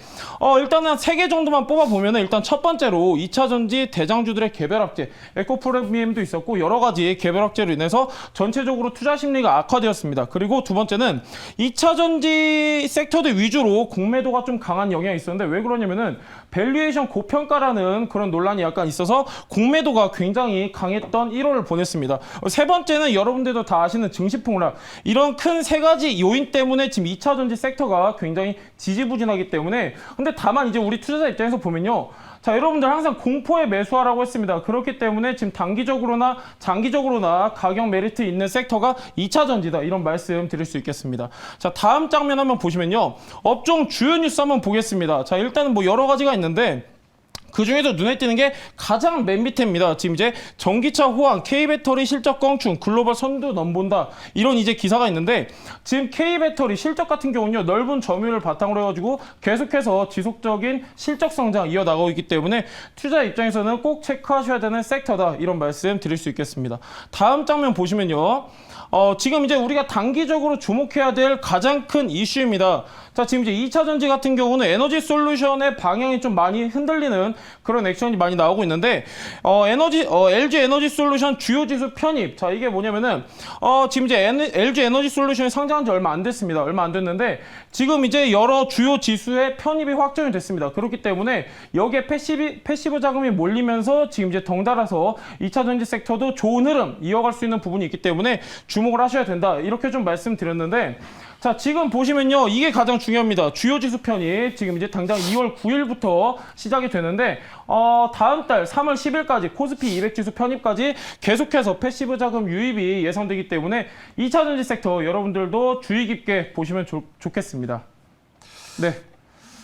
일단은 3개 정도만 뽑아보면은, 일단 첫 번째로 2차 전지 대장주들의 개별 악재, 에코프리미엄도 있었고 여러 가지 개별 악재로 인해서 전체적으로 투자 심리가 악화되었습니다. 그리고 두 번째는 2차 전지 섹터들 위주로 공매도가 좀 강한 영향이 있었는데, 왜 그러냐면은 밸류에이션 고평가라는 그런 논란이 약간 있어서 공매도가 굉장히 강했던 1월을 보냈습니다. 세 번째는 여러분들도 다 아시는 증시폭락, 이런 큰 세 가지 요인 때문에 지금 2차 전지 섹터가 굉장히 지지부진하기 때문에, 근데 다만 이제 우리 투자자 입장에서 보면요, 자, 여러분들 항상 공포에 매수하라고 했습니다. 그렇기 때문에 지금 단기적으로나 장기적으로나 가격 메리트 있는 섹터가 2차 전지다, 이런 말씀 드릴 수 있겠습니다. 자, 다음 장면 한번 보시면요, 업종 주요 뉴스 한번 보겠습니다. 자, 일단은 뭐 여러 가지가 있는데, 그 중에서 눈에 띄는 게 가장 맨 밑에입니다. 지금 이제 전기차 호황, K배터리 실적 껑충, 글로벌 선두 넘본다, 이런 이제 기사가 있는데, 지금 K배터리 실적 같은 경우는요, 넓은 점유율을 바탕으로 해가지고 계속해서 지속적인 실적 성장 이어나가고 있기 때문에 투자 입장에서는 꼭 체크하셔야 되는 섹터다, 이런 말씀 드릴 수 있겠습니다. 다음 장면 보시면요, 지금 이제 우리가 단기적으로 주목해야 될 가장 큰 이슈입니다. 자, 지금 이제 2차 전지 같은 경우는 에너지 솔루션의 방향이 좀 많이 흔들리는 그런 액션이 많이 나오고 있는데, LG 에너지 솔루션 주요 지수 편입. 자, 이게 뭐냐면은, 지금 이제 LG 에너지 솔루션이 상장한 지 얼마 안 됐습니다. 얼마 안 됐는데, 지금 이제 여러 주요 지수의 편입이 확정이 됐습니다. 그렇기 때문에 여기에 패시브 자금이 몰리면서 지금 이제 덩달아서 2차 전지 섹터도 좋은 흐름 이어갈 수 있는 부분이 있기 때문에 주목을 하셔야 된다, 이렇게 좀 말씀드렸는데, 자, 지금 보시면요. 이게 가장 중요합니다. 주요 지수 편입. 지금 이제 당장 2월 9일부터 시작이 되는데, 다음 달 3월 10일까지 코스피 200 지수 편입까지 계속해서 패시브 자금 유입이 예상되기 때문에 2차 전지 섹터 여러분들도 주의 깊게 보시면 좋겠습니다. 네.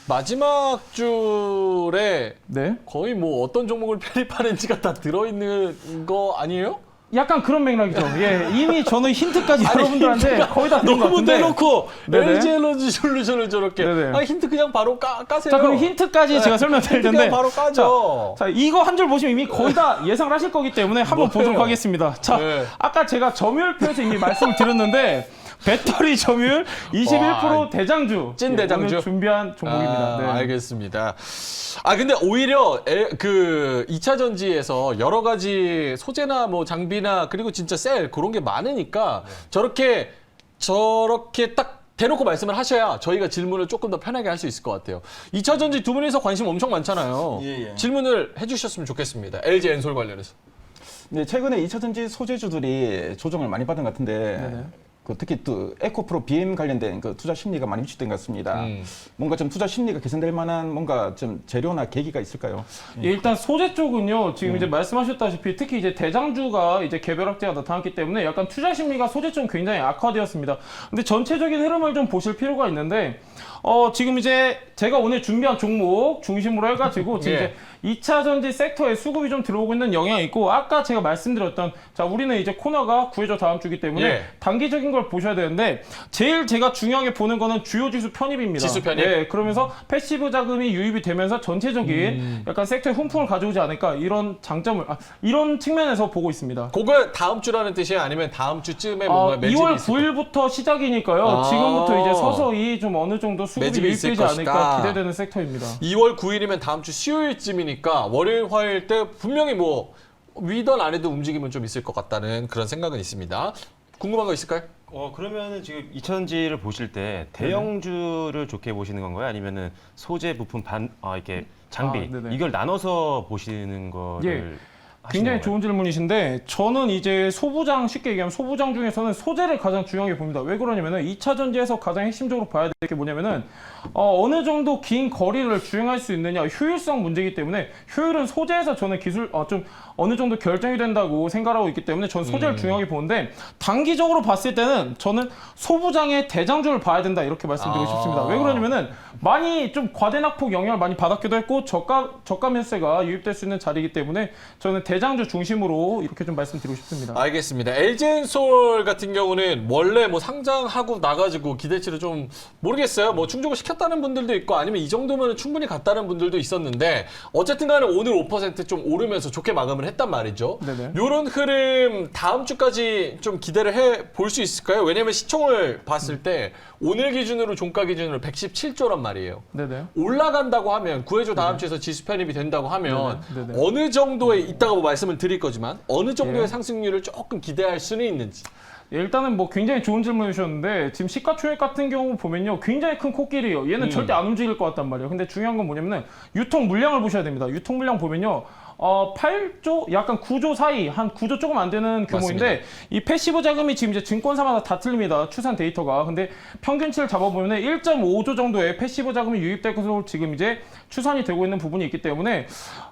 마지막 줄에 네. 거의 뭐 어떤 종목을 편입하는지가 다 들어있는 거 아니에요? 약간 그런 맥락이죠. 예, 이미 저는 힌트까지 여러분들한테 힌트가 거의 다 드린 것 너무 같은데. 대놓고 네네. LG에너지 솔루션을 저렇게 네네. 힌트 그냥 바로 까세요. 자, 그럼 힌트까지 제가 설명드릴 힌트 텐데. 그냥 바로 까죠. 자, 이거 한 줄 보시면 이미 거의 다 예상을 하실 거기 때문에 한번 뭐예요? 보도록 하겠습니다. 자, 네. 아까 제가 점유율표에서 이미 말씀을 드렸는데 배터리 점유율 21% 와, 대장주. 찐 예, 대장주? 오늘 준비한 종목입니다. 네. 알겠습니다. 근데 오히려 그 2차 전지에서 여러 가지 소재나 뭐 장비나 그리고 진짜 셀 그런 게 많으니까 저렇게 딱 대놓고 말씀을 하셔야 저희가 질문을 조금 더 편하게 할 수 있을 것 같아요. 2차 전지 두 분이서 관심 엄청 많잖아요. 예. 질문을 해주셨으면 좋겠습니다. LG 엔솔 관련해서. 네, 최근에 2차 전지 소재주들이 조정을 많이 받은 것 같은데 특히 또 에코프로 BM 관련된 그 투자 심리가 많이 위축된 것 같습니다. 뭔가 좀 투자 심리가 개선될 만한 뭔가 좀 재료나 계기가 있을까요? 예, 일단 소재 쪽은요, 지금 이제 말씀하셨다시피 특히 이제 대장주가 이제 개별학제가 나타났기 때문에 약간 투자 심리가 소재 쪽 굉장히 악화되었습니다. 근데 전체적인 흐름을 좀 보실 필요가 있는데, 지금 이제 제가 오늘 준비한 종목 중심으로 해가지고 지금 예. 이제 2차 전지 섹터에 수급이 좀 들어오고 있는 영향이 있고, 아까 제가 말씀드렸던, 자, 우리는 이제 코너가 구해줘 다음 주기 때문에 예. 단기적인 걸 보셔야 되는데, 제일 제가 중요하게 보는 거는 주요 지수 편입입니다. 지수 편입? 예, 그러면서 패시브 자금이 유입이 되면서 전체적인 약간 섹터의 훈풍을 가져오지 않을까, 이런 장점을, 이런 측면에서 보고 있습니다. 그거 다음 주라는 뜻이에요? 아니면 다음 주쯤에 뭔가 매집이 2월 있을 9일부터 시작이니까요. 아. 지금부터 이제 서서히 좀 어느 정도 수급이 매집이 있을 유입되지 않을까 것이다. 기대되는 섹터입니다. 2월 9일이면 다음 주 수요일쯤이니까 월요일, 화요일 때 분명히 뭐 위던 안에도 움직임은 좀 있을 것 같다는 그런 생각은 있습니다. 궁금한 거 있을까요? 그러면은 지금 2차전지를 보실 때 대형주를 좋게 보시는 건가요? 아니면은 소재 부품 이렇게 장비 네네. 이걸 나눠서 보시는 거를 예. 굉장히 좋은 질문이신데 저는 이제 소부장 쉽게 얘기하면 소부장 중에서는 소재를 가장 중요하게 봅니다. 왜 그러냐면은 2차 전지에서 가장 핵심적으로 봐야 될 게 뭐냐면은 어느 정도 긴 거리를 주행할 수 있느냐 효율성 문제이기 때문에 효율은 소재에서 저는 기술 좀 어느 정도 결정이 된다고 생각하고 있기 때문에 저는 소재를 중요하게 보는데 단기적으로 봤을 때는 저는 소부장의 대장주를 봐야 된다 이렇게 말씀드리고 싶습니다. 왜 그러냐면은 많이 좀 과대낙폭 영향을 많이 받았기도 했고 저가 매수세가 유입될 수 있는 자리이기 때문에 저는 대장주 중심으로 이렇게 좀 말씀드리고 싶습니다. 알겠습니다. LG엔솔 같은 경우는 원래 뭐 상장하고 나가지고 기대치를 좀 모르겠어요. 뭐 충족을 시켰다는 분들도 있고 아니면 이 정도면 충분히 갔다는 분들도 있었는데 어쨌든 간에 오늘 5% 좀 오르면서 좋게 마감을 했단 말이죠. 네네. 이런 흐름 다음 주까지 좀 기대를 해 볼 수 있을까요? 왜냐면 시총을 봤을 때 오늘 기준으로 종가 기준으로 117조란 말이에요. 네네. 올라간다고 하면 구해줘 다음 주에서 지수 편입이 된다고 하면 네네. 어느 정도의 이따가 뭐 말씀을 드릴 거지만 어느 정도의 예. 상승률을 조금 기대할 수는 있는지. 예, 일단은 뭐 굉장히 좋은 질문 주셨는데 지금 시가총액 같은 경우 보면요 굉장히 큰 코끼리예요. 얘는 절대 안 움직일 것 같단 말이에요. 근데 중요한 건 뭐냐면은 유통 물량을 보셔야 됩니다. 유통 물량 보면요 8조 약간 9조 사이 한 9조 조금 안 되는 규모인데 이 패시브 자금이 지금 이제 증권사마다 다 틀립니다. 추산 데이터가. 근데 평균치를 잡아보면 1.5조 정도의 패시브 자금이 유입될 것으로 지금 이제 추산이 되고 있는 부분이 있기 때문에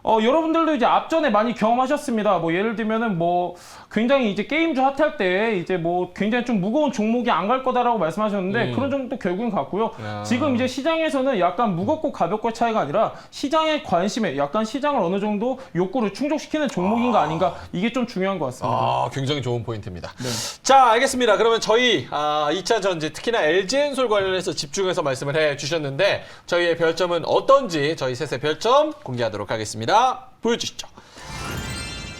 여러분들도 이제 앞전에 많이 경험하셨습니다. 뭐 예를 들면은 뭐 굉장히 이제 게임주 핫할 때 이제 뭐 굉장히 좀 무거운 종목이 안 갈 거다라고 말씀하셨는데 그런 점도 결국은 같고요. 지금 이제 시장에서는 약간 무겁고 가볍고의 차이가 아니라 시장의 관심에 약간 시장을 어느 정도 욕구를 충족시키는 종목인가 아닌가 이게 좀 중요한 것 같습니다. 굉장히 좋은 포인트입니다. 네. 자, 알겠습니다. 그러면 저희 2차 전지 특히나 LG엔솔 관련해서 집중해서 말씀을 해주셨는데 저희의 별점은 어떤지 저희 셋의 별점 공개하도록 하겠습니다. 보여주시죠.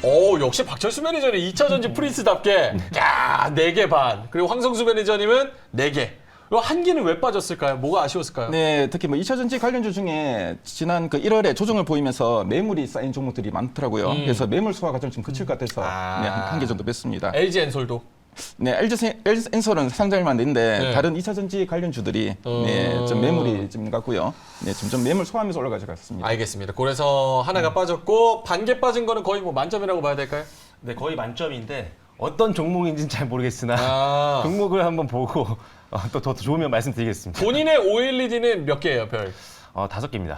오, 역시 박철수 매니저는 2차 전지 프린스답게 야, 4개 반. 그리고 황성수 매니저님은 4개. 이 한 개는 왜 빠졌을까요? 뭐가 아쉬웠을까요? 네, 특히 뭐 2차 전지 관련주 중에 지난 그 1월에 조정을 보이면서 매물이 쌓인 종목들이 많더라고요. 그래서 매물 소화가 좀 지금 그칠 것 같아서 네, 한 개 정도 뺐습니다. LG엔솔도. 네, LG엔솔은 상장일만 안 됐는데 네. 다른 2차 전지 관련주들이 네, 좀 매물이 좀 같고요. 네, 점점 매물 소화하면서 올라가져 갔습니다. 알겠습니다. 그래서 하나가 빠졌고 반 개 빠진 거는 거의 뭐 만점이라고 봐야 될까요? 네, 거의 만점인데 어떤 종목인지는 잘 모르겠으나 종목을 한번 보고 또 더 좋으면 말씀드리겠습니다. 본인의 OLED는 몇 개예요, 별? 5개입니다.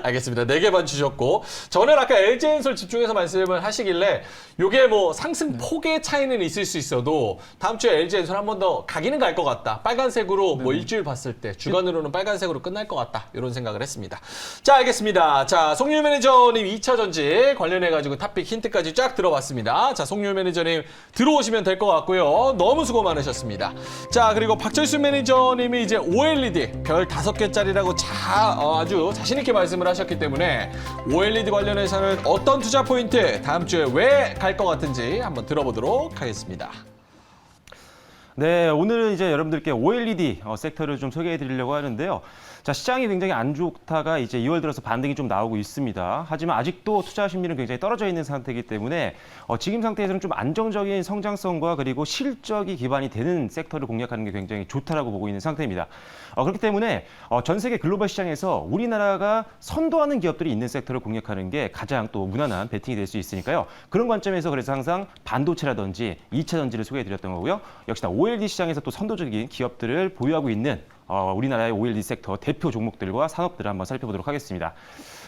알겠습니다. 4개만 주셨고 저는 아까 LG엔솔 집중해서 말씀을 하시길래 이게 뭐 상승 폭의 차이는 있을 수 있어도 다음 주에 LG엔솔 한 번 더 가기는 갈 것 같다. 빨간색으로 뭐 일주일 봤을 때 주간으로는 빨간색으로 끝날 것 같다. 이런 생각을 했습니다. 자, 알겠습니다. 자, 송유 매니저님 2차 전지 관련해가지고 탑픽 힌트까지 쫙 들어봤습니다. 자, 송유 매니저님 들어오시면 될 것 같고요. 너무 수고 많으셨습니다. 자, 그리고 박철수 매니저님이 이제 OLED 별 5개짜리라고 아주 자신있게 말씀을 하셨기 때문에 OLED 관련해서는 어떤 투자 포인트 다음 주에 왜 갈 것 같은지 한번 들어보도록 하겠습니다. 네, 오늘은 이제 여러분들께 OLED 섹터를 좀 소개해 드리려고 하는데요. 자, 시장이 굉장히 안 좋다가 이제 2월 들어서 반등이 좀 나오고 있습니다. 하지만 아직도 투자 심리는 굉장히 떨어져 있는 상태이기 때문에 지금 상태에서는 좀 안정적인 성장성과 그리고 실적이 기반이 되는 섹터를 공략하는 게 굉장히 좋다라고 보고 있는 상태입니다. 그렇기 때문에 전 세계 글로벌 시장에서 우리나라가 선도하는 기업들이 있는 섹터를 공략하는 게 가장 또 무난한 베팅이 될 수 있으니까요. 그런 관점에서 그래서 항상 반도체라든지 2차 전지를 소개해 드렸던 거고요. 역시나 OLED 시장에서 또 선도적인 기업들을 보유하고 있는 우리나라의 OLED 섹터 대표 종목들과 산업들을 한번 살펴보도록 하겠습니다.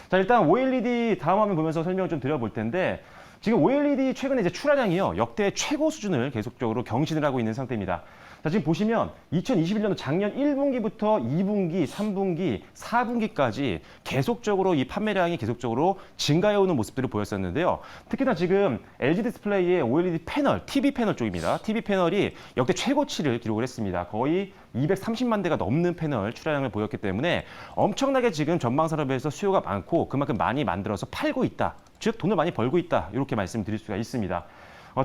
자, 일단 OLED 다음 화면 보면서 설명을 좀 드려볼 텐데 지금 OLED 최근에 이제 출하량이요. 역대 최고 수준을 계속적으로 경신을 하고 있는 상태입니다. 자, 지금 보시면 2021년도 작년 1분기부터 2분기, 3분기, 4분기까지 계속적으로 이 판매량이 계속적으로 증가해오는 모습들을 보였었는데요. 특히나 지금 LG 디스플레이의 OLED 패널, TV 패널 쪽입니다. TV 패널이 역대 최고치를 기록을 했습니다. 거의 230만 대가 넘는 패널 출하량을 보였기 때문에 엄청나게 지금 전방 산업에서 수요가 많고 그만큼 많이 만들어서 팔고 있다. 즉 돈을 많이 벌고 있다. 이렇게 말씀드릴 수가 있습니다.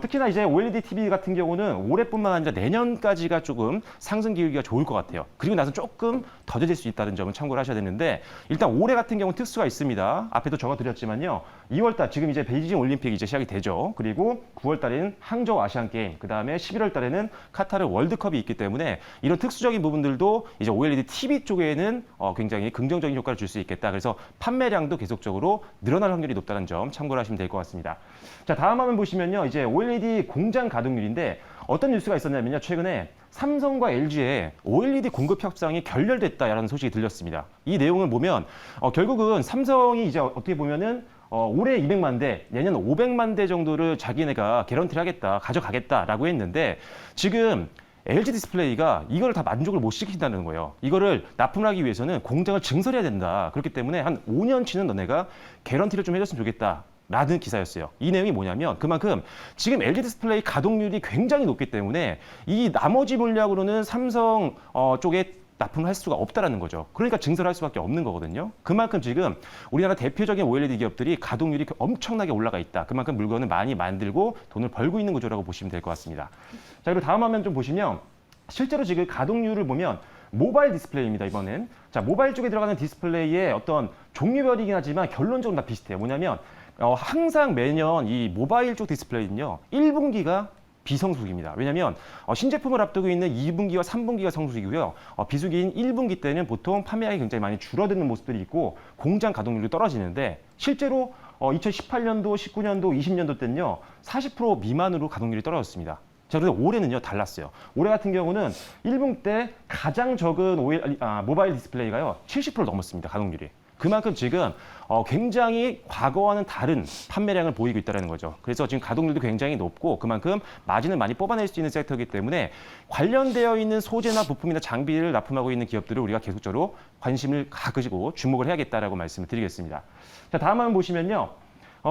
특히나 이제 OLED TV 같은 경우는 올해뿐만 아니라 내년까지가 조금 상승 기울기가 좋을 것 같아요. 그리고 나서 조금 더뎌질 수 있다는 점은 참고를 하셔야 되는데 일단 올해 같은 경우는 특수가 있습니다. 앞에도 적어드렸지만요. 2월달 지금 이제 베이징 올림픽이 이제 시작이 되죠. 그리고 9월달에는 항저우 아시안 게임, 그 다음에 11월달에는 카타르 월드컵이 있기 때문에 이런 특수적인 부분들도 이제 OLED TV 쪽에는 굉장히 긍정적인 효과를 줄 수 있겠다. 그래서 판매량도 계속적으로 늘어날 확률이 높다는 점 참고를 하시면 될 것 같습니다. 자, 다음 화면 보시면요. 이제 OLED 공장 가동률인데 어떤 뉴스가 있었냐면요. 최근에 삼성과 LG의 OLED 공급 협상이 결렬됐다라는 소식이 들렸습니다. 이 내용을 보면 결국은 삼성이 이제 어떻게 보면은 올해 200만 대, 내년 500만 대 정도를 자기네가 개런티를 하겠다, 가져가겠다라고 했는데 지금 LG 디스플레이가 이걸 다 만족을 못 시킨다는 거예요. 이거를 납품을 하기 위해서는 공장을 증설해야 된다. 그렇기 때문에 한 5년치는 너네가 개런티를 좀 해줬으면 좋겠다. 라는 기사였어요. 이 내용이 뭐냐면 그만큼 지금 LG 디스플레이 가동률이 굉장히 높기 때문에 이 나머지 물량으로는 삼성 쪽에 납품을 할 수가 없다라는 거죠. 그러니까 증설할 수밖에 없는 거거든요. 그만큼 지금 우리나라 대표적인 OLED 기업들이 가동률이 엄청나게 올라가 있다. 그만큼 물건을 많이 만들고 돈을 벌고 있는 구조라고 보시면 될 것 같습니다. 자, 그리고 다음 화면 좀 보시면 실제로 지금 가동률을 보면 모바일 디스플레이입니다, 이번엔. 자, 모바일 쪽에 들어가는 디스플레이의 어떤 종류별이긴 하지만 결론적으로 다 비슷해요. 뭐냐면 항상 매년 이 모바일 쪽 디스플레이는요, 1분기가 비성수기입니다. 왜냐하면 신제품을 앞두고 있는 2분기와 3분기가 성수기고요. 비수기인 1분기 때는 보통 판매량이 굉장히 많이 줄어드는 모습들이 있고 공장 가동률도 떨어지는데 실제로 2018년도, 19년도, 20년도 때는요, 40% 미만으로 가동률이 떨어졌습니다. 자, 그런데 올해는요, 달랐어요. 올해 같은 경우는 1분기 때 가장 적은 모바일 디스플레이가요, 70% 넘었습니다, 가동률이. 그만큼 지금 굉장히 과거와는 다른 판매량을 보이고 있다는 거죠. 그래서 지금 가동률도 굉장히 높고 그만큼 마진을 많이 뽑아낼 수 있는 섹터이기 때문에 관련되어 있는 소재나 부품이나 장비를 납품하고 있는 기업들을 우리가 계속적으로 관심을 가지고 주목을 해야겠다라고 말씀을 드리겠습니다. 자, 다음 화면 보시면요.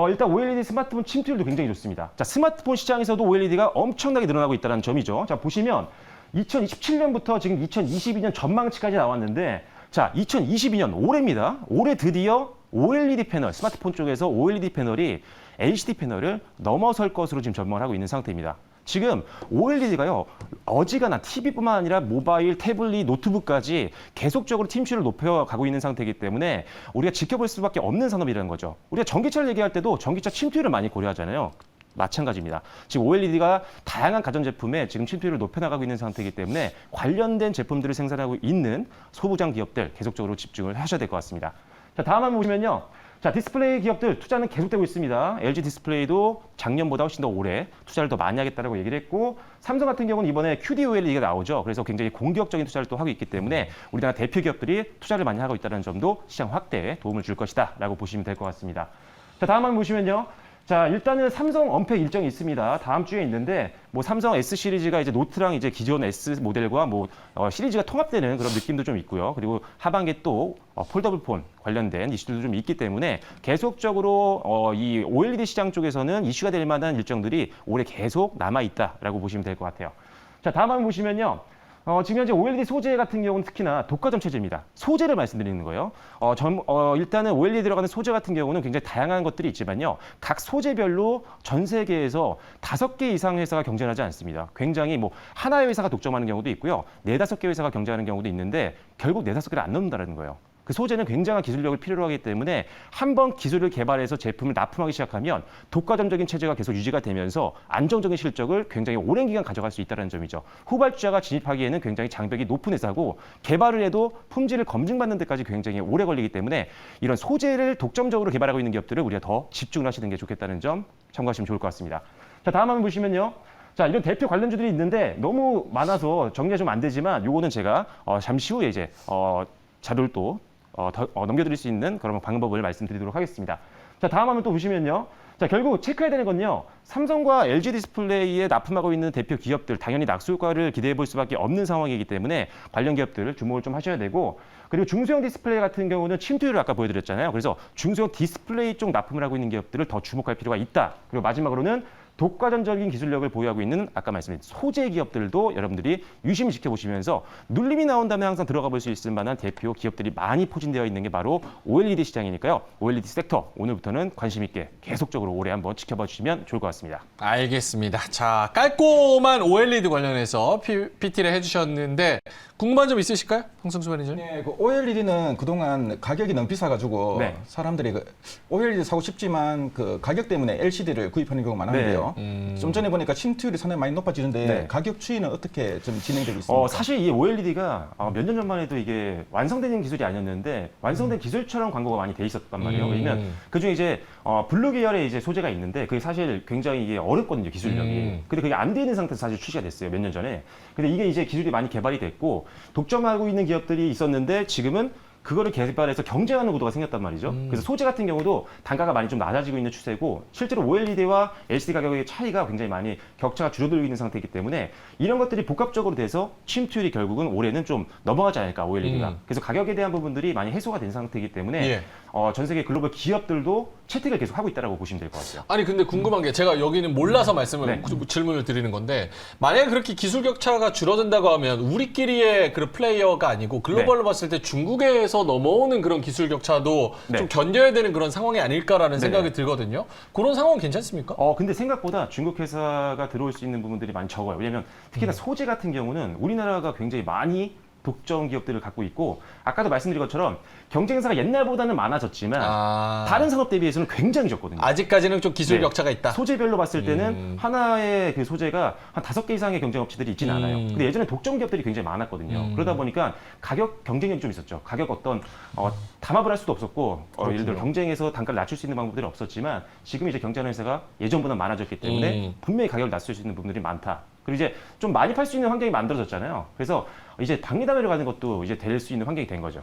일단 OLED 스마트폰 침투율도 굉장히 좋습니다. 자, 스마트폰 시장에서도 OLED가 엄청나게 늘어나고 있다는 점이죠. 자, 보시면 2027년부터 지금 2022년 전망치까지 나왔는데 자, 2022년 올해입니다. 올해 드디어 OLED 패널, 스마트폰 쪽에서 OLED 패널이 LCD 패널을 넘어설 것으로 지금 전망을 하고 있는 상태입니다. 지금 OLED가요, 어지간한 TV뿐만 아니라 모바일, 태블릿, 노트북까지 계속적으로 팀슈를 높여가고 있는 상태이기 때문에 우리가 지켜볼 수밖에 없는 산업이라는 거죠. 우리가 전기차를 얘기할 때도 전기차 침투율을 많이 고려하잖아요. 마찬가지입니다. 지금 OLED가 다양한 가전제품에 지금 침투율을 높여나가고 있는 상태이기 때문에 관련된 제품들을 생산하고 있는 소부장 기업들 계속적으로 집중을 하셔야 될 것 같습니다. 자, 다음 한번 보시면요. 자, 디스플레이 기업들 투자는 계속되고 있습니다. LG 디스플레이도 작년보다 훨씬 더 올해 투자를 더 많이 하겠다라고 얘기를 했고, 삼성 같은 경우는 이번에 QD-OLED가 나오죠. 그래서 굉장히 공격적인 투자를 또 하고 있기 때문에 우리나라 대표 기업들이 투자를 많이 하고 있다는 점도 시장 확대에 도움을 줄 것이다라고 보시면 될 것 같습니다. 자, 다음 한번 보시면요. 자, 일단은 삼성 언팩 일정이 있습니다. 다음 주에 있는데, 뭐 삼성 S 시리즈가 이제 노트랑 이제 기존 S 모델과 뭐 시리즈가 통합되는 그런 느낌도 좀 있고요. 그리고 하반기에 또 폴더블 폰 관련된 이슈들도 좀 있기 때문에 계속적으로 이 OLED 시장 쪽에서는 이슈가 될 만한 일정들이 올해 계속 남아 있다라고 보시면 될 것 같아요. 자, 다음 한번 보시면요. 지금 현재 OLED 소재 같은 경우는 특히나 독과점 체제입니다. 소재를 말씀드리는 거예요. 일단은 OLED 들어가는 소재 같은 경우는 굉장히 다양한 것들이 있지만요. 각 소재별로 전 세계에서 5개 이상 회사가 경쟁하지 않습니다. 굉장히 뭐 하나의 회사가 독점하는 경우도 있고요. 4, 5개 회사가 경쟁하는 경우도 있는데 결국 4, 5개를 안 넣는다는 거예요. 그 소재는 굉장한 기술력을 필요로 하기 때문에 한번 기술을 개발해서 제품을 납품하기 시작하면 독과점적인 체제가 계속 유지가 되면서 안정적인 실적을 굉장히 오랜 기간 가져갈 수 있다는 점이죠. 후발주자가 진입하기에는 굉장히 장벽이 높은 회사고 개발을 해도 품질을 검증받는 데까지 굉장히 오래 걸리기 때문에 이런 소재를 독점적으로 개발하고 있는 기업들을 우리가 더 집중을 하시는 게 좋겠다는 점 참고하시면 좋을 것 같습니다. 자, 다음 한번 보시면요. 자, 이런 대표 관련주들이 있는데 너무 많아서 정리가 좀 안 되지만 요거는 제가 잠시 후에 이제 자료를 또 넘겨드릴 수 있는 그런 방법을 말씀드리도록 하겠습니다. 자, 다음 화면 또 보시면요. 자, 결국 체크해야 되는 건요. 삼성과 LG 디스플레이에 납품하고 있는 대표 기업들 당연히 낙수 효과를 기대해 볼 수밖에 없는 상황이기 때문에 관련 기업들 주목을 좀 하셔야 되고, 그리고 중소형 디스플레이 같은 경우는 침투율을 아까 보여드렸잖아요. 그래서 중소형 디스플레이 쪽 납품을 하고 있는 기업들을 더 주목할 필요가 있다. 그리고 마지막으로는 독과점적인 기술력을 보유하고 있는 아까 말씀드린 소재 기업들도 여러분들이 유심히 지켜보시면서 눌림이 나온다면 항상 들어가 볼 수 있을 만한 대표 기업들이 많이 포진되어 있는 게 바로 OLED 시장이니까요. OLED 섹터 오늘부터는 관심 있게 계속적으로 올해 한번 지켜봐 주시면 좋을 것 같습니다. 알겠습니다. 자, 깔끔한 OLED 관련해서 PT를 해주셨는데 궁금한 점 있으실까요? 홍승수 매니저님? 네, 그 OLED는 그동안 가격이 너무 비싸가지고 네. 사람들이 그 OLED 사고 싶지만 그 가격 때문에 LCD를 구입하는 경우가 많은데요. 좀 전에 보니까 침투율이 상당히 많이 높아지는데 네. 가격 추이는 어떻게 좀 진행되고 있습니까? 사실 이 OLED가 몇 년 전만 해도 이게 완성되는 기술이 아니었는데 완성된 기술처럼 광고가 많이 돼 있었단 말이에요. 왜냐면 그중에 이제 블루 계열의 이제 소재가 있는데 그게 사실 굉장히 이게 어렵거든요, 기술력이. 근데 그게 안 되는 상태에서 사실 출시가 됐어요, 몇 년 전에. 근데 이게 이제 기술이 많이 개발이 됐고 독점하고 있는 기업들이 있었는데 지금은 그거를 개발해서 경쟁하는 구도가 생겼단 말이죠. 그래서 소재 같은 경우도 단가가 많이 좀 낮아지고 있는 추세고 실제로 OLED와 LCD 가격의 차이가 굉장히 많이 격차가 줄어들고 있는 상태이기 때문에 이런 것들이 복합적으로 돼서 침투율이 결국은 올해는 좀 넘어가지 않을까, OLED가. 그래서 가격에 대한 부분들이 많이 해소가 된 상태이기 때문에 예. 전 세계 글로벌 기업들도 채택을 계속 하고 있다고 보시면 될 것 같아요. 아니 근데 궁금한 게 제가 여기는 몰라서 질문을 드리는 건데 만약에 그렇게 기술 격차가 줄어든다고 하면 우리끼리의 그런 플레이어가 아니고 글로벌로 봤을 때 중국에서 넘어오는 그런 기술 격차도 좀 견뎌야 되는 그런 상황이 아닐까라는 생각이 들거든요. 그런 상황은 괜찮습니까? 근데 생각보다 중국 회사가 들어올 수 있는 부분들이 많이 적어요. 왜냐하면 특히나 소재 같은 경우는 우리나라가 굉장히 많이 독점 기업들을 갖고 있고 아까도 말씀드린 것처럼 경쟁사가 옛날보다는 많아졌지만 다른 산업 대비해서는 굉장히 적거든요. 아직까지는 좀 기술 격차가 있다. 소재별로 봤을 때는 하나의 그 소재가 한 5개 이상의 경쟁 업체들이 있지는 않아요. 근데 예전에 독점 기업들이 굉장히 많았거든요. 그러다 보니까 가격 경쟁력이 좀 있었죠. 가격 어떤 담합을 할 수도 없었고 예를 들어 경쟁에서 단가를 낮출 수 있는 방법들이 없었지만 지금 이제 경쟁하는 회사가 예전보다 많아졌기 때문에 분명히 가격을 낮출 수 있는 부분들이 많다. 그리고 이제 좀 많이 팔 수 있는 환경이 만들어졌잖아요. 그래서 이제 박리담회로 가는 것도 이제 될 수 있는 환경이 된 거죠.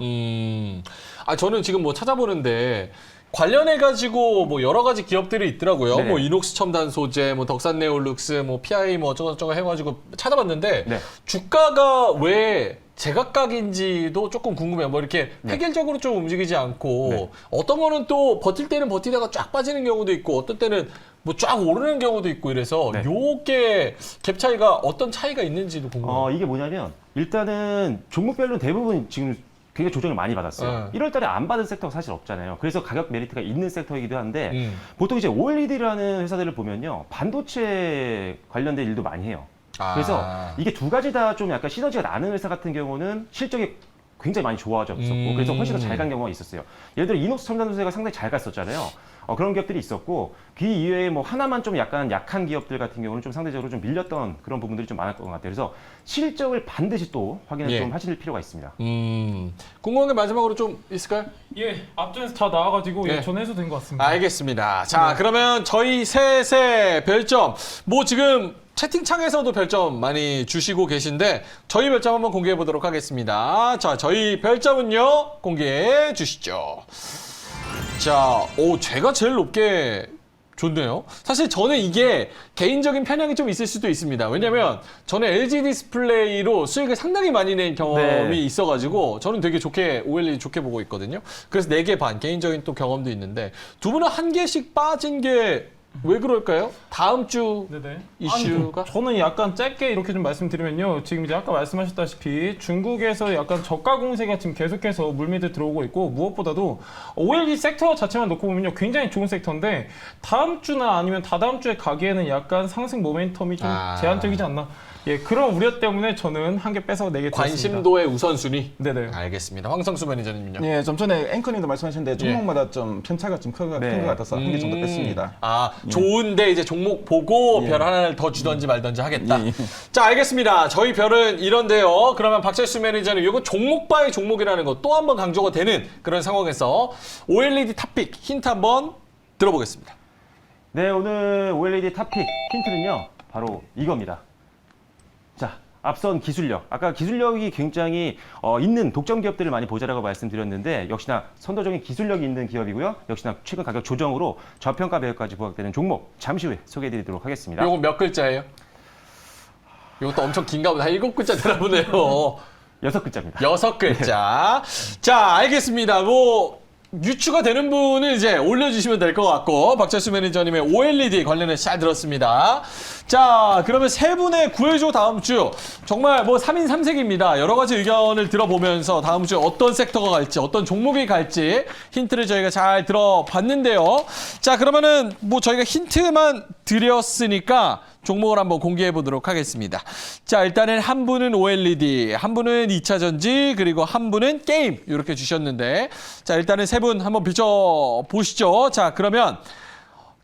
저는 지금 뭐 찾아보는데 관련해가지고 뭐 여러 가지 기업들이 있더라고요. 네네. 뭐 이녹스 첨단 소재, 뭐 덕산네올룩스, 뭐 PI 뭐 어쩌고저쩌고 해가지고 찾아봤는데 네. 주가가 왜 제각각인지도 조금 궁금해요. 뭐 이렇게 획일적으로 좀 움직이지 않고 어떤 거는 또 버틸 때는 버티다가 쫙 빠지는 경우도 있고 어떤 때는 뭐 쫙 오르는 경우도 있고 이래서 요게 갭 차이가 어떤 차이가 있는지도 궁금해요. 이게 뭐냐면 일단은 종목별로 대부분 지금 굉장히 조정을 많이 받았어요. 1월 달에 안 받은 섹터가 사실 없잖아요. 그래서 가격 메리트가 있는 섹터이기도 한데 보통 이제 OLED라는 회사들을 보면요. 반도체 관련된 일도 많이 해요. 그래서 이게 두 가지 다 좀 약간 시너지가 나는 회사 같은 경우는 실적이 굉장히 많이 좋아졌었고 그래서 훨씬 더 잘 간 경우가 있었어요. 예를 들어 이녹스 첨단 소재가 상당히 잘 갔었잖아요. 그런 기업들이 있었고 그 이외에 뭐 하나만 좀 약간 약한 기업들 같은 경우는 좀 상대적으로 좀 밀렸던 그런 부분들이 좀 많았던 것 같아요. 그래서 실적을 반드시 또 확인을 예. 좀 하실 필요가 있습니다. 궁금한 게 마지막으로 좀 있을까요? 예, 앞전에서 다 나와가지고 예. 예, 전해서 된 것 같습니다. 알겠습니다. 자, 그러면 저희 셋의 별점, 뭐 지금 채팅창에서도 별점 많이 주시고 계신데 저희 별점 한번 공개해 보도록 하겠습니다. 자, 저희 별점은요, 공개해 주시죠. 자, 제가 제일 높게 좋네요. 사실 저는 이게 개인적인 편향이 좀 있을 수도 있습니다. 왜냐면 저는 LG 디스플레이로 수익을 상당히 많이 낸 경험이 네. 있어가지고 저는 되게 좋게 OLED 좋게 보고 있거든요. 그래서 4개 반 개인적인 또 경험도 있는데 두 분은 한 개씩 빠진 게 왜 그럴까요? 다음 주 네네. 이슈가? 아니, 저는 약간 짧게 이렇게 좀 말씀드리면요. 지금 이제 아까 말씀하셨다시피 중국에서 약간 저가 공세가 지금 계속해서 물밑에 들어오고 있고 무엇보다도 OLED 섹터 자체만 놓고 보면요. 굉장히 좋은 섹터인데 다음 주나 아니면 다다음 주에 가기에는 약간 상승 모멘텀이 좀 제한적이지 않나. 예, 그런 우려 때문에 저는 한 개 빼서 4개 드렸습니다. 관심도의 우선순위? 네네. 알겠습니다. 황성수 매니저님은요? 예, 좀 전에 앵커님도 말씀하셨는데 종목마다 좀 편차가 좀 큰 것 같아서 한 개 정도 뺐습니다. 좋은데 이제 종목 보고 예. 별 하나를 더 주던지 말던지 하겠다. 예. 자, 알겠습니다. 저희 별은 이런데요. 그러면 박철수 매니저는 이거 종목 바의 종목이라는 거 또 한 번 강조가 되는 그런 상황에서 OLED 탑픽 힌트 한번 들어보겠습니다. 네, 오늘 OLED 탑픽 힌트는요. 바로 이겁니다. 자, 앞선 기술력. 아까 기술력이 굉장히 있는 독점 기업들을 많이 보자라고 말씀드렸는데 역시나 선도적인 기술력이 있는 기업이고요. 역시나 최근 가격 조정으로 저평가 배열까지 부각되는 종목 잠시 후에 소개해드리도록 하겠습니다. 요거 몇 글자예요? 이것도 엄청 긴가 보다. 7글자 되나 보네요. 6글자입니다. 6글자. 자, 알겠습니다. 뭐 유추가 되는 분은 이제 올려주시면 될 것 같고 박철수 매니저님의 OLED 관련해서 잘 들었습니다. 자, 그러면 세 분의 구해줘 다음 주 정말 뭐 3인 3색입니다. 여러 가지 의견을 들어보면서 다음 주에 어떤 섹터가 갈지 어떤 종목이 갈지 힌트를 저희가 잘 들어봤는데요. 자, 그러면은 뭐 저희가 힌트만 드렸으니까 종목을 한번 공개해 보도록 하겠습니다. 자, 일단은 한 분은 OLED, 한 분은 2차 전지, 그리고 한 분은 게임 이렇게 주셨는데 자, 일단은 세 분 한번 비춰 보시죠. 자, 그러면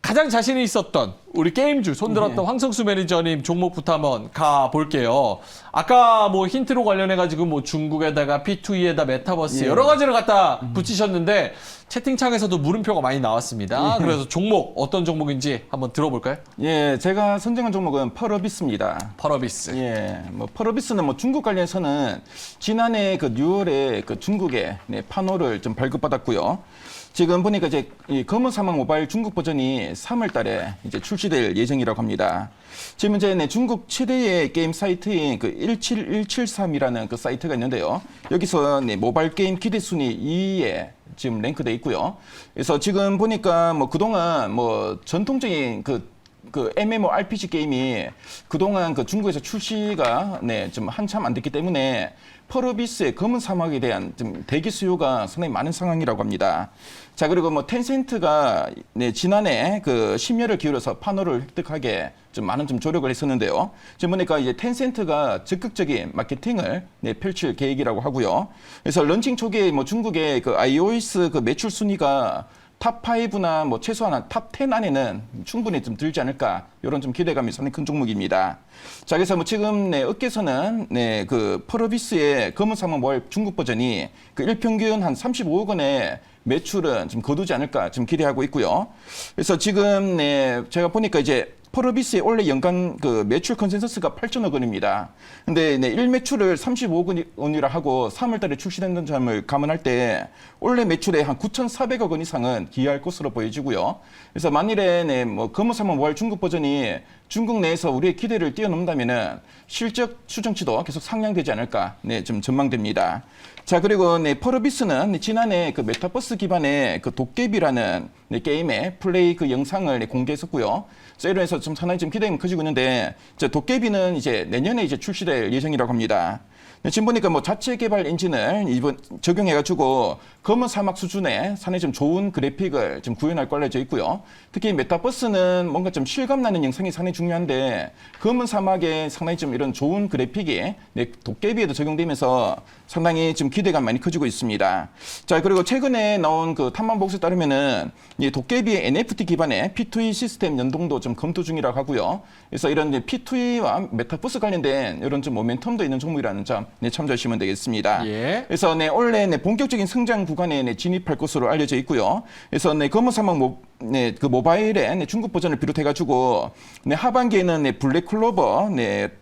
가장 자신이 있었던 우리 게임주 손들었던 황성수 매니저님 종목부터 한번 가볼게요. 아까 뭐 힌트로 관련해가지고 뭐 중국에다가 P2E에다 메타버스 여러 가지를 갖다 붙이셨는데 채팅창에서도 물음표가 많이 나왔습니다. 그래서 종목 어떤 종목인지 한번 들어볼까요? 예, 제가 선정한 종목은 펄어비스입니다. 펄어비스. 예, 뭐 펄어비스는 뭐 중국 관련해서는 지난해 그 6월에 그 중국에 판호를 좀 발급받았고요. 지금 보니까 이제 이 검은 사막 모바일 중국 버전이 3월 달에 이제 출시될 예정이라고 합니다. 지금 이제 중국 최대의 게임 사이트인 그 17173이라는 그 사이트가 있는데요. 여기서 모바일 게임 기대 순위 2위에 지금 랭크돼 있고요. 그래서 지금 보니까 뭐 그동안 뭐 전통적인 그 MMORPG 게임이 그동안 그 중국에서 출시가 좀 한참 안 됐기 때문에 펄어비스의 검은 사막에 대한 좀 대기 수요가 상당히 많은 상황이라고 합니다. 자, 그리고 뭐 텐센트가 지난해 그 심혈을 기울여서 판호를 획득하게 좀 많은 좀 조력을 했었는데요. 지금 보니까 이제 텐센트가 적극적인 마케팅을 펼칠 계획이라고 하고요. 그래서 런칭 초기에 뭐 중국의 그 iOS 그 매출 순위가 탑5나 뭐 최소한 탑10 안에는 충분히 좀 들지 않을까 이런 좀 기대감이 상당히 큰 종목입니다. 자, 그래서 뭐 지금 업계에서는 그 펄어비스의 검은 사막 모바일 중국 버전이 그 일평균 한 35억 원의 매출은 좀 거두지 않을까 좀 기대하고 있고요. 그래서 지금 제가 보니까 이제 펄어비스의 원래 연간 그 매출 컨센서스가 8천억 원입니다. 근데 일 매출을 35억 원이라 하고 3월 달에 출시된 점을 감안할 때 원래 매출의 한 9,400억 원 이상은 기여할 것으로 보여지고요. 그래서 만일에 뭐 검은 사막 모바일 중국 버전이 중국 내에서 우리의 기대를 뛰어넘는다면은 실적 수정치도 계속 상향되지 않을까 좀 전망됩니다. 자, 그리고 펄어비스는 지난해 그 메타버스 기반의 그 도깨비라는 게임의 플레이 그 영상을 공개했었고요. 이로 해서 좀 상당히 좀 기대감이 커지고 있는데 도깨비는 이제 내년에 이제 출시될 예정이라고 합니다. 지금 보니까 뭐 자체 개발 엔진을 이번 적용해가지고 검은 사막 수준의 상당히 좀 좋은 그래픽을 좀 구현할 걸로 알려져 있고요. 특히 메타버스는 뭔가 좀 실감나는 영상이 상당히 중요한데 검은 사막에 상당히 좀 이런 좋은 그래픽이 도깨비에도 적용되면서 상당히 지금 기대감 많이 커지고 있습니다. 자, 그리고 최근에 나온 그 탐만 보고서에 따르면은 이 도깨비의 NFT 기반의 P2E 시스템 연동도 좀 검토 중이라고 하고요. 그래서 이런 P2E와 메타버스 관련된 이런 좀 모멘텀도 있는 종목이라는 점 참조하시면 되겠습니다. 예. 그래서 올해 본격적인 성장 구간에 진입할 것으로 알려져 있고요. 그래서 검은 사막 그 모바일의 중국 버전을 비롯해가지고 하반기에는 블랙클로버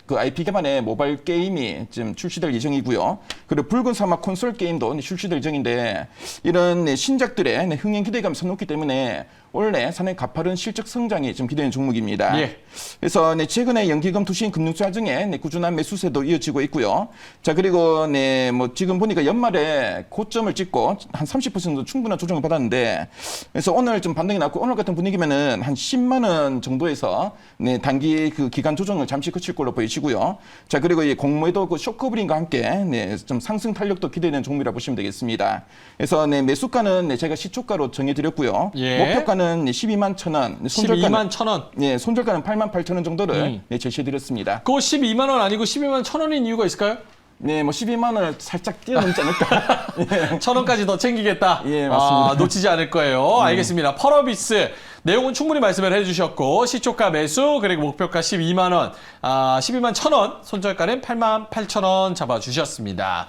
그 IP 기반의 모바일 게임이 지금 출시될 예정이고요. 그리고 붉은 사막 콘솔 게임도 출시될 예정인데 이런 신작들의 흥행 기대감이 높기 때문에 올해 상당히 가파른 실적 성장이 좀 기대되는 종목입니다. 예. 그래서 최근에 연기금 투신 금융투자 중에 꾸준한 매수세도 이어지고 있고요. 자, 그리고 뭐 지금 보니까 연말에 고점을 찍고 한 30% 정도 충분한 조정을 받았는데 그래서 오늘 좀 반등이 났고 오늘 같은 분위기면은 한 10만 원 정도에서 단기 그 기간 조정을 잠시 그칠 걸로 보이시고요. 자, 그리고 이 공모에도 그 쇼커브링과 함께 좀 상승 탄력도 기대되는 종목이라 보시면 되겠습니다. 그래서 매수가는 제가 시초가로 정해드렸고요. 예. 목표가는 12만 1,000원, 12만 1,000원. 손절가는 8만 8천 원 정도를 제시해드렸습니다. 그거 12만 원 아니고 12만 1,000원인 이유가 있을까요? 네, 뭐 12만 원을 살짝 뛰어넘지 않을까. 1,000원까지 더 챙기겠다. 예, 맞습니다. 놓치지 않을 거예요. 알겠습니다. 펄어비스 내용은 충분히 말씀을 해주셨고 시초가 매수 그리고 목표가 12만 원, 12만 1,000원, 손절가는 8만 8천 원 잡아주셨습니다.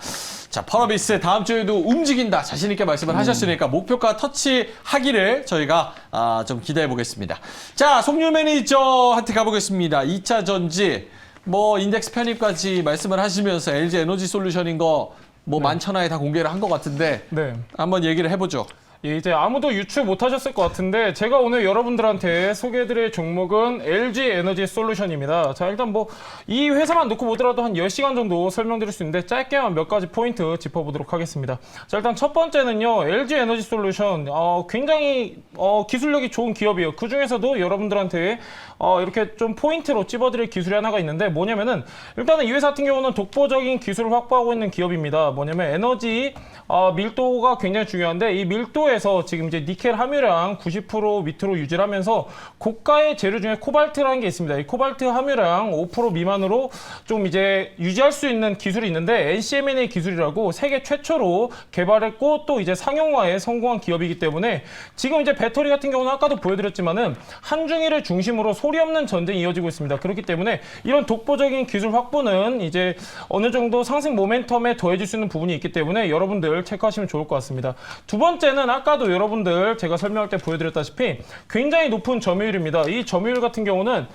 자, 펄어비스 다음 주에도 움직인다 자신 있게 말씀을 하셨으니까 목표가 터치하기를 저희가 좀 기대해 보겠습니다. 자, 송유 매니저한테 가보겠습니다. 2차 전지 뭐 인덱스 편입까지 말씀을 하시면서 LG 에너지 솔루션인 거 뭐 만천하에 다 공개를 한 것 같은데 네. 한번 얘기를 해보죠. 예, 이제 아무도 유추 못하셨을 것 같은데 제가 오늘 여러분들한테 소개해드릴 종목은 LG 에너지 솔루션입니다. 자, 일단 뭐 이 회사만 놓고 보더라도 한 10시간 정도 설명드릴 수 있는데 짧게만 몇 가지 포인트 짚어보도록 하겠습니다. 자, 일단 첫 번째는요. LG 에너지 솔루션 굉장히 기술력이 좋은 기업이에요. 그중에서도 여러분들한테 이렇게 좀 포인트로 찝어드릴 기술이 하나가 있는데 뭐냐면은 일단은 이 회사 같은 경우는 독보적인 기술을 확보하고 있는 기업입니다. 뭐냐면 에너지 밀도가 굉장히 중요한데 이 밀도에서 지금 이제 니켈 함유량 90% 밑으로 유지를 하면서 고가의 재료 중에 코발트라는 게 있습니다. 이 코발트 함유량 5% 미만으로 좀 이제 유지할 수 있는 기술이 있는데 NCMNA 기술이라고 세계 최초로 개발했고 또 이제 상용화에 성공한 기업이기 때문에 지금 이제 배터리 같은 경우는 아까도 보여드렸지만은 한중일을 중심으로 소리 없는 전쟁이 이어지고 있습니다. 그렇기 때문에 이런 독보적인 기술 확보는 이제 어느 정도 상승 모멘텀에 더해질 수 있는 부분이 있기 때문에 여러분들 체크하시면 좋을 것 같습니다. 두 번째는 아까도 여러분들 제가 설명할 때 보여드렸다시피 굉장히 높은 점유율입니다. 이 점유율 같은 경우는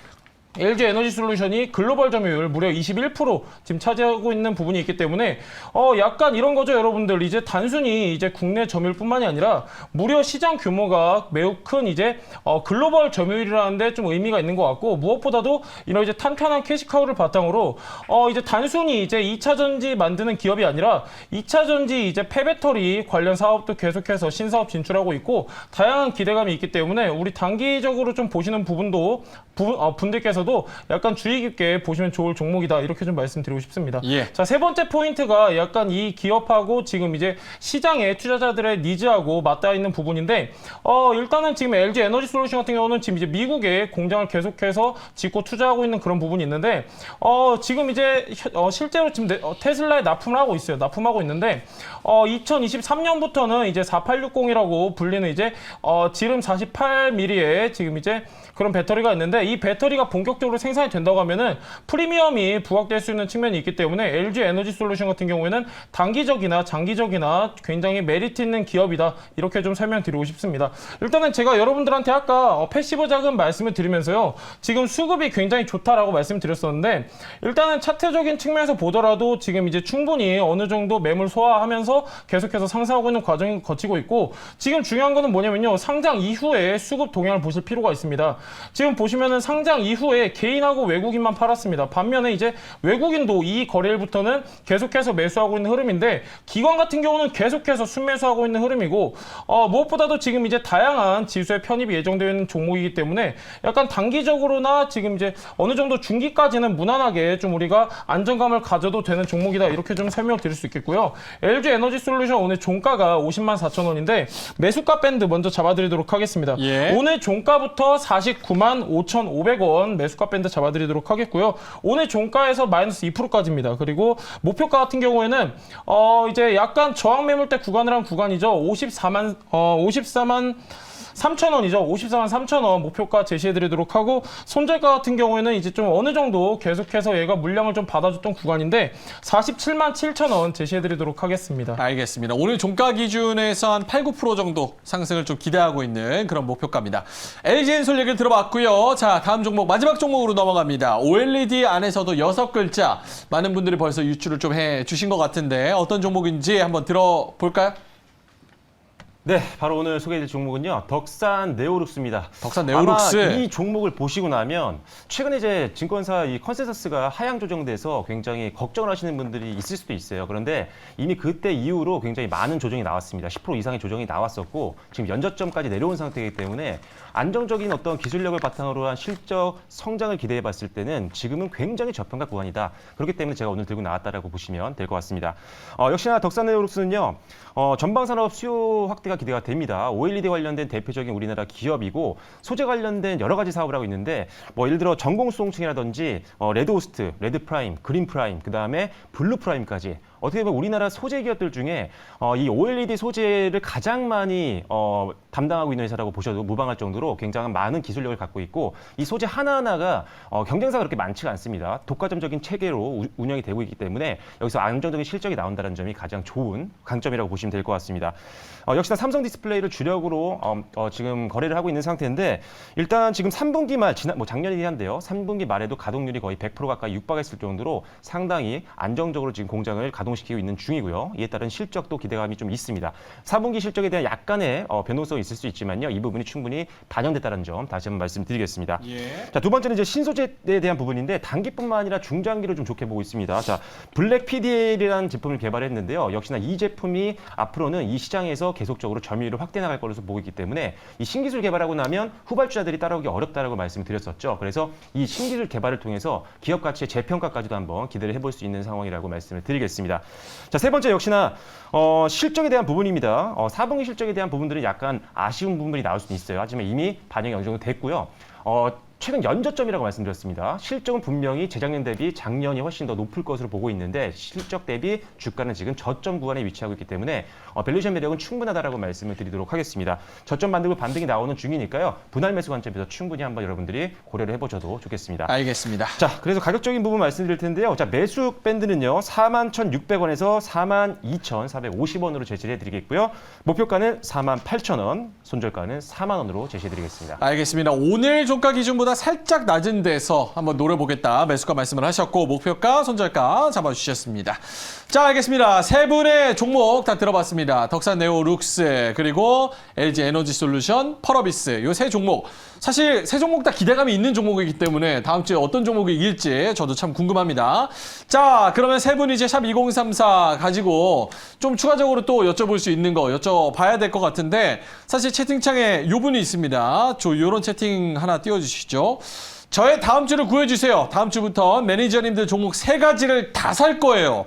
LG 에너지 솔루션이 글로벌 점유율 무려 21% 지금 차지하고 있는 부분이 있기 때문에 약간 이런 거죠, 여러분들. 이제 단순히 이제 국내 점유율뿐만이 아니라 무려 시장 규모가 매우 큰 이제 글로벌 점유율이라는데 좀 의미가 있는 것 같고 무엇보다도 이런 이제 탄탄한 캐시카우를 바탕으로 이제 단순히 이제 2차 전지 만드는 기업이 아니라 2차 전지 이제 폐배터리 관련 사업도 계속해서 신사업 진출하고 있고 다양한 기대감이 있기 때문에 우리 단기적으로 좀 보시는 부분도 분들께서도 약간 주의 깊게 보시면 좋을 종목이다 이렇게 좀 말씀드리고 싶습니다. 예. 자, 세 번째 포인트가 약간 이 기업하고 지금 이제 시장의 투자자들의 니즈하고 맞닿아 있는 부분인데 일단은 지금 LG 에너지 솔루션 같은 경우는 지금 이제 미국에 공장을 계속해서 짓고 투자하고 있는 그런 부분이 있는데 지금 이제 실제로 지금 테슬라에 납품을 하고 있어요. 납품하고 있는데 2023년부터는 이제 4860이라고 불리는 이제 지름 48mm의 지금 이제 그런 배터리가 있는데 이 배터리가 본격적으로 생산이 된다고 하면은 프리미엄이 부각될 수 있는 측면이 있기 때문에 LG 에너지 솔루션 같은 경우에는 단기적이나 장기적이나 굉장히 메리트 있는 기업이다 이렇게 좀 설명드리고 싶습니다. 일단은 제가 여러분들한테 아까 패시브 자금 말씀을 드리면서요 지금 수급이 굉장히 좋다라고 말씀드렸었는데 일단은 차트적인 측면에서 보더라도 지금 이제 충분히 어느 정도 매물 소화하면서 계속해서 상승하고 있는 과정이 거치고 있고 지금 중요한 거는 뭐냐면요 상장 이후에 수급 동향을 보실 필요가 있습니다. 지금 보시면은 상장 이후에 이게 개인하고 외국인만 팔았습니다. 반면에 이제 외국인도 이 거래일부터는 계속해서 매수하고 있는 흐름인데 기관 같은 경우는 계속해서 순매수하고 있는 흐름이고 무엇보다도 지금 이제 다양한 지수에 편입이 예정되어 있는 종목이기 때문에 약간 단기적으로나 지금 이제 어느 정도 중기까지는 무난하게 좀 우리가 안정감을 가져도 되는 종목이다 이렇게 좀 설명드릴 수 있겠고요. LG 에너지 솔루션 오늘 종가가 50만 4천 원인데 매수가 밴드 먼저 잡아드리도록 하겠습니다. 예. 오늘 종가부터 49만 5,500원 매수가 밴드 잡아드리도록 하겠고요. 오늘 종가에서 마이너스 2%까지입니다. 그리고 목표가 같은 경우에는 이제 약간 저항 매물대 구간을 한 구간이죠. 54만 3,000원이죠. 54만 3,000원 목표가 제시해드리도록 하고 손절가 같은 경우에는 이제 좀 어느 정도 계속해서 얘가 물량을 좀 받아줬던 구간인데 47만 7,000원 제시해드리도록 하겠습니다. 알겠습니다. 오늘 종가 기준에서 한 8, 9% 정도 상승을 좀 기대하고 있는 그런 목표가입니다. LG엔솔 얘기를 들어봤고요. 자, 다음 종목 마지막 종목으로 넘어갑니다. OLED 안에서도 6글자 많은 분들이 벌써 유출을 좀 해주신 것 같은데 어떤 종목인지 한번 들어볼까요? 네, 바로 오늘 소개해드릴 종목은요. 덕산 네오룩스입니다. 덕산 네오룩스. 아마 이 종목을 보시고 나면 최근에 이제 증권사 이 컨센서스가 하향 조정돼서 굉장히 걱정을 하시는 분들이 있을 수도 있어요. 그런데 이미 그때 이후로 굉장히 많은 조정이 나왔습니다. 10% 이상의 조정이 나왔었고 지금 연저점까지 내려온 상태이기 때문에 안정적인 어떤 기술력을 바탕으로 한 실적 성장을 기대해 봤을 때는 지금은 굉장히 저평가 구간이다. 그렇기 때문에 제가 오늘 들고 나왔다라고 보시면 될 것 같습니다. 역시나 덕산 네오룩스는요. 전방산업 수요 확대가 기대가 됩니다. OLED 관련된 대표적인 우리나라 기업이고 소재 관련된 여러 가지 사업을 하고 있는데 뭐 예를 들어 전공수송층이라든지 레드호스트, 레드프라임, 그린프라임, 그다음에 블루프라임까지 어떻게 보면 우리나라 소재 기업들 중에 이 OLED 소재를 가장 많이 담당하고 있는 회사라고 보셔도 무방할 정도로 굉장히 많은 기술력을 갖고 있고 이 소재 하나하나가 경쟁사가 그렇게 많지가 않습니다. 독과점적인 체계로 운영이 되고 있기 때문에 여기서 안정적인 실적이 나온다는 점이 가장 좋은 강점이라고 보시면 될 것 같습니다. 역시나 삼성 디스플레이를 주력으로 지금 거래를 하고 있는 상태인데 일단 지금 3분기 말 작년이긴 한데요. 3분기 말에도 가동률이 거의 100% 가까이 육박했을 정도로 상당히 안정적으로 지금 공장을 가동시키고 있는 중이고요. 이에 따른 실적도 기대감이 좀 있습니다. 4분기 실적에 대한 약간의 변동성이 있을 수 있지만요. 이 부분이 충분히 반영됐다는 점 다시 한번 말씀드리겠습니다. 예. 자, 두 번째는 이제 신소재에 대한 부분인데 단기뿐만 아니라 중장기로 좀 좋게 보고 있습니다. 자, 블랙 PDL이라는 제품을 개발했는데요. 역시나 이 제품이 앞으로는 이 시장에서 계속적으로 점유율을 확대 나갈 것으로 보고 있기 때문에 이 신기술 개발하고 나면 후발주자들이 따라오기 어렵다라고 말씀을 드렸었죠. 그래서 이 신기술 개발을 통해서 기업 가치의 재평가까지도 한번 기대를 해볼 수 있는 상황이라고 말씀을 드리겠습니다. 자, 세 번째 역시나 실적에 대한 부분입니다. 4분기 실적에 대한 부분들은 약간 아쉬운 부분들이 나올 수도 있어요. 하지만 이미 반영이 어느 정도 됐고요. 최근 연저점이라고 말씀드렸습니다. 실적은 분명히 재작년 대비 작년이 훨씬 더 높을 것으로 보고 있는데 실적 대비 주가는 지금 저점 구간에 위치하고 있기 때문에 밸류에이션 매력은 충분하다라고 말씀을 드리도록 하겠습니다. 저점 만들고 반등이 나오는 중이니까요. 분할 매수 관점에서 충분히 한번 여러분들이 고려를 해보셔도 좋겠습니다. 알겠습니다. 자, 그래서 가격적인 부분 말씀드릴 텐데요. 자, 매수 밴드는요. 41,600원에서 42,450원으로 제시를 해드리겠고요. 목표가는 48,000원, 손절가는 4만 원으로 제시해드리겠습니다. 알겠습니다. 오늘 종가 기준보다 살짝 낮은 데서 한번 노려보겠다. 매수가 말씀을 하셨고 목표가, 손절가 잡아주셨습니다. 자, 알겠습니다. 세 분의 종목 다 들어봤습니다. 덕산 네오룩스 그리고 LG 에너지 솔루션, 펄어비스 이 세 종목. 사실 세 종목 다 기대감이 있는 종목이기 때문에 다음 주에 어떤 종목이 이길지 저도 참 궁금합니다. 자, 그러면 세 분이 이제 샵 2034 가지고 좀 추가적으로 또 여쭤볼 수 있는 거 여쭤봐야 될 것 같은데 사실 채팅창에 요 분이 있습니다. 요런 채팅 하나 띄워주시죠. 저의 다음 주를 구해주세요. 다음 주부터 매니저님들 종목 세 가지를 다 살 거예요.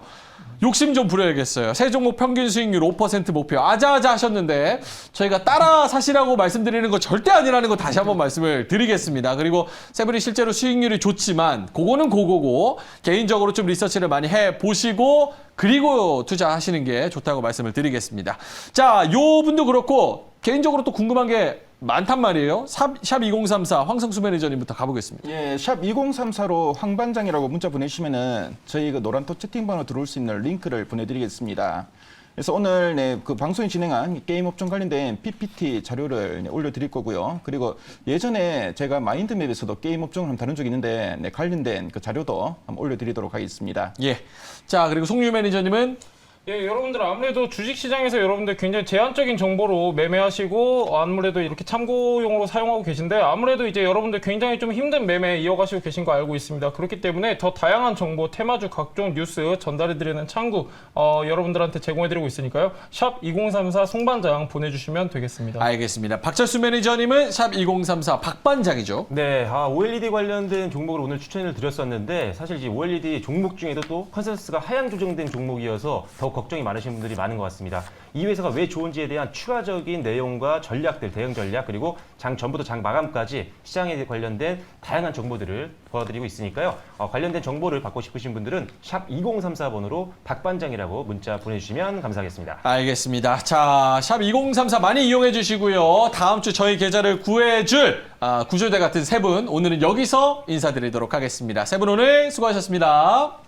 욕심 좀 부려야겠어요. 세 종목 평균 수익률 5% 목표 아자아자 하셨는데 저희가 따라 사시라고 말씀드리는 거 절대 아니라는 거 다시 한번 말씀을 드리겠습니다. 그리고 세 분이 실제로 수익률이 좋지만 그거는 그거고 개인적으로 좀 리서치를 많이 해보시고 그리고 투자하시는 게 좋다고 말씀을 드리겠습니다. 자, 요 분도 그렇고 개인적으로 또 궁금한 게 많단 말이에요. 샵 2034 황성수 매니저님부터 가보겠습니다. 예, 샵 2034로 황반장이라고 문자 보내시면은 저희 그 노란토 채팅방으로 들어올 수 있는 링크를 보내드리겠습니다. 그래서 오늘 그 방송이 진행한 게임 업종 관련된 PPT 자료를 올려드릴 거고요. 그리고 예전에 제가 마인드맵에서도 게임 업종을 한번 다룬 적이 있는데 관련된 그 자료도 한번 올려드리도록 하겠습니다. 예. 자, 그리고 송유 매니저님은 예, 여러분들 아무래도 주식시장에서 여러분들 굉장히 제한적인 정보로 매매하시고 아무래도 이렇게 참고용으로 사용하고 계신데 아무래도 이제 여러분들 굉장히 좀 힘든 매매 이어가시고 계신 거 알고 있습니다. 그렇기 때문에 더 다양한 정보, 테마주 각종 뉴스 전달해드리는 창구 여러분들한테 제공해드리고 있으니까요. 샵 2034 송반장 보내주시면 되겠습니다. 알겠습니다. 박철수 매니저님은 샵 2034 박반장이죠. 네, OLED 관련된 종목을 오늘 추천을 드렸었는데 사실 이제 OLED 종목 중에도 또 컨센서스가 하향 조정된 종목이어서 더욱 걱정이 많으신 분들이 많은 것 같습니다. 이 회사가 왜 좋은지에 대한 추가적인 내용과 전략들, 대응 전략 그리고 장 전부터 장 마감까지 시장에 관련된 다양한 정보들을 보여드리고 있으니까요. 관련된 정보를 받고 싶으신 분들은 샵 2034번으로 박반장이라고 문자 보내주시면 감사하겠습니다. 알겠습니다. 자, 샵 2034 많이 이용해 주시고요. 다음 주 저희 계좌를 구해줄 구조대 같은 세 분 오늘은 여기서 인사드리도록 하겠습니다. 세 분 오늘 수고하셨습니다.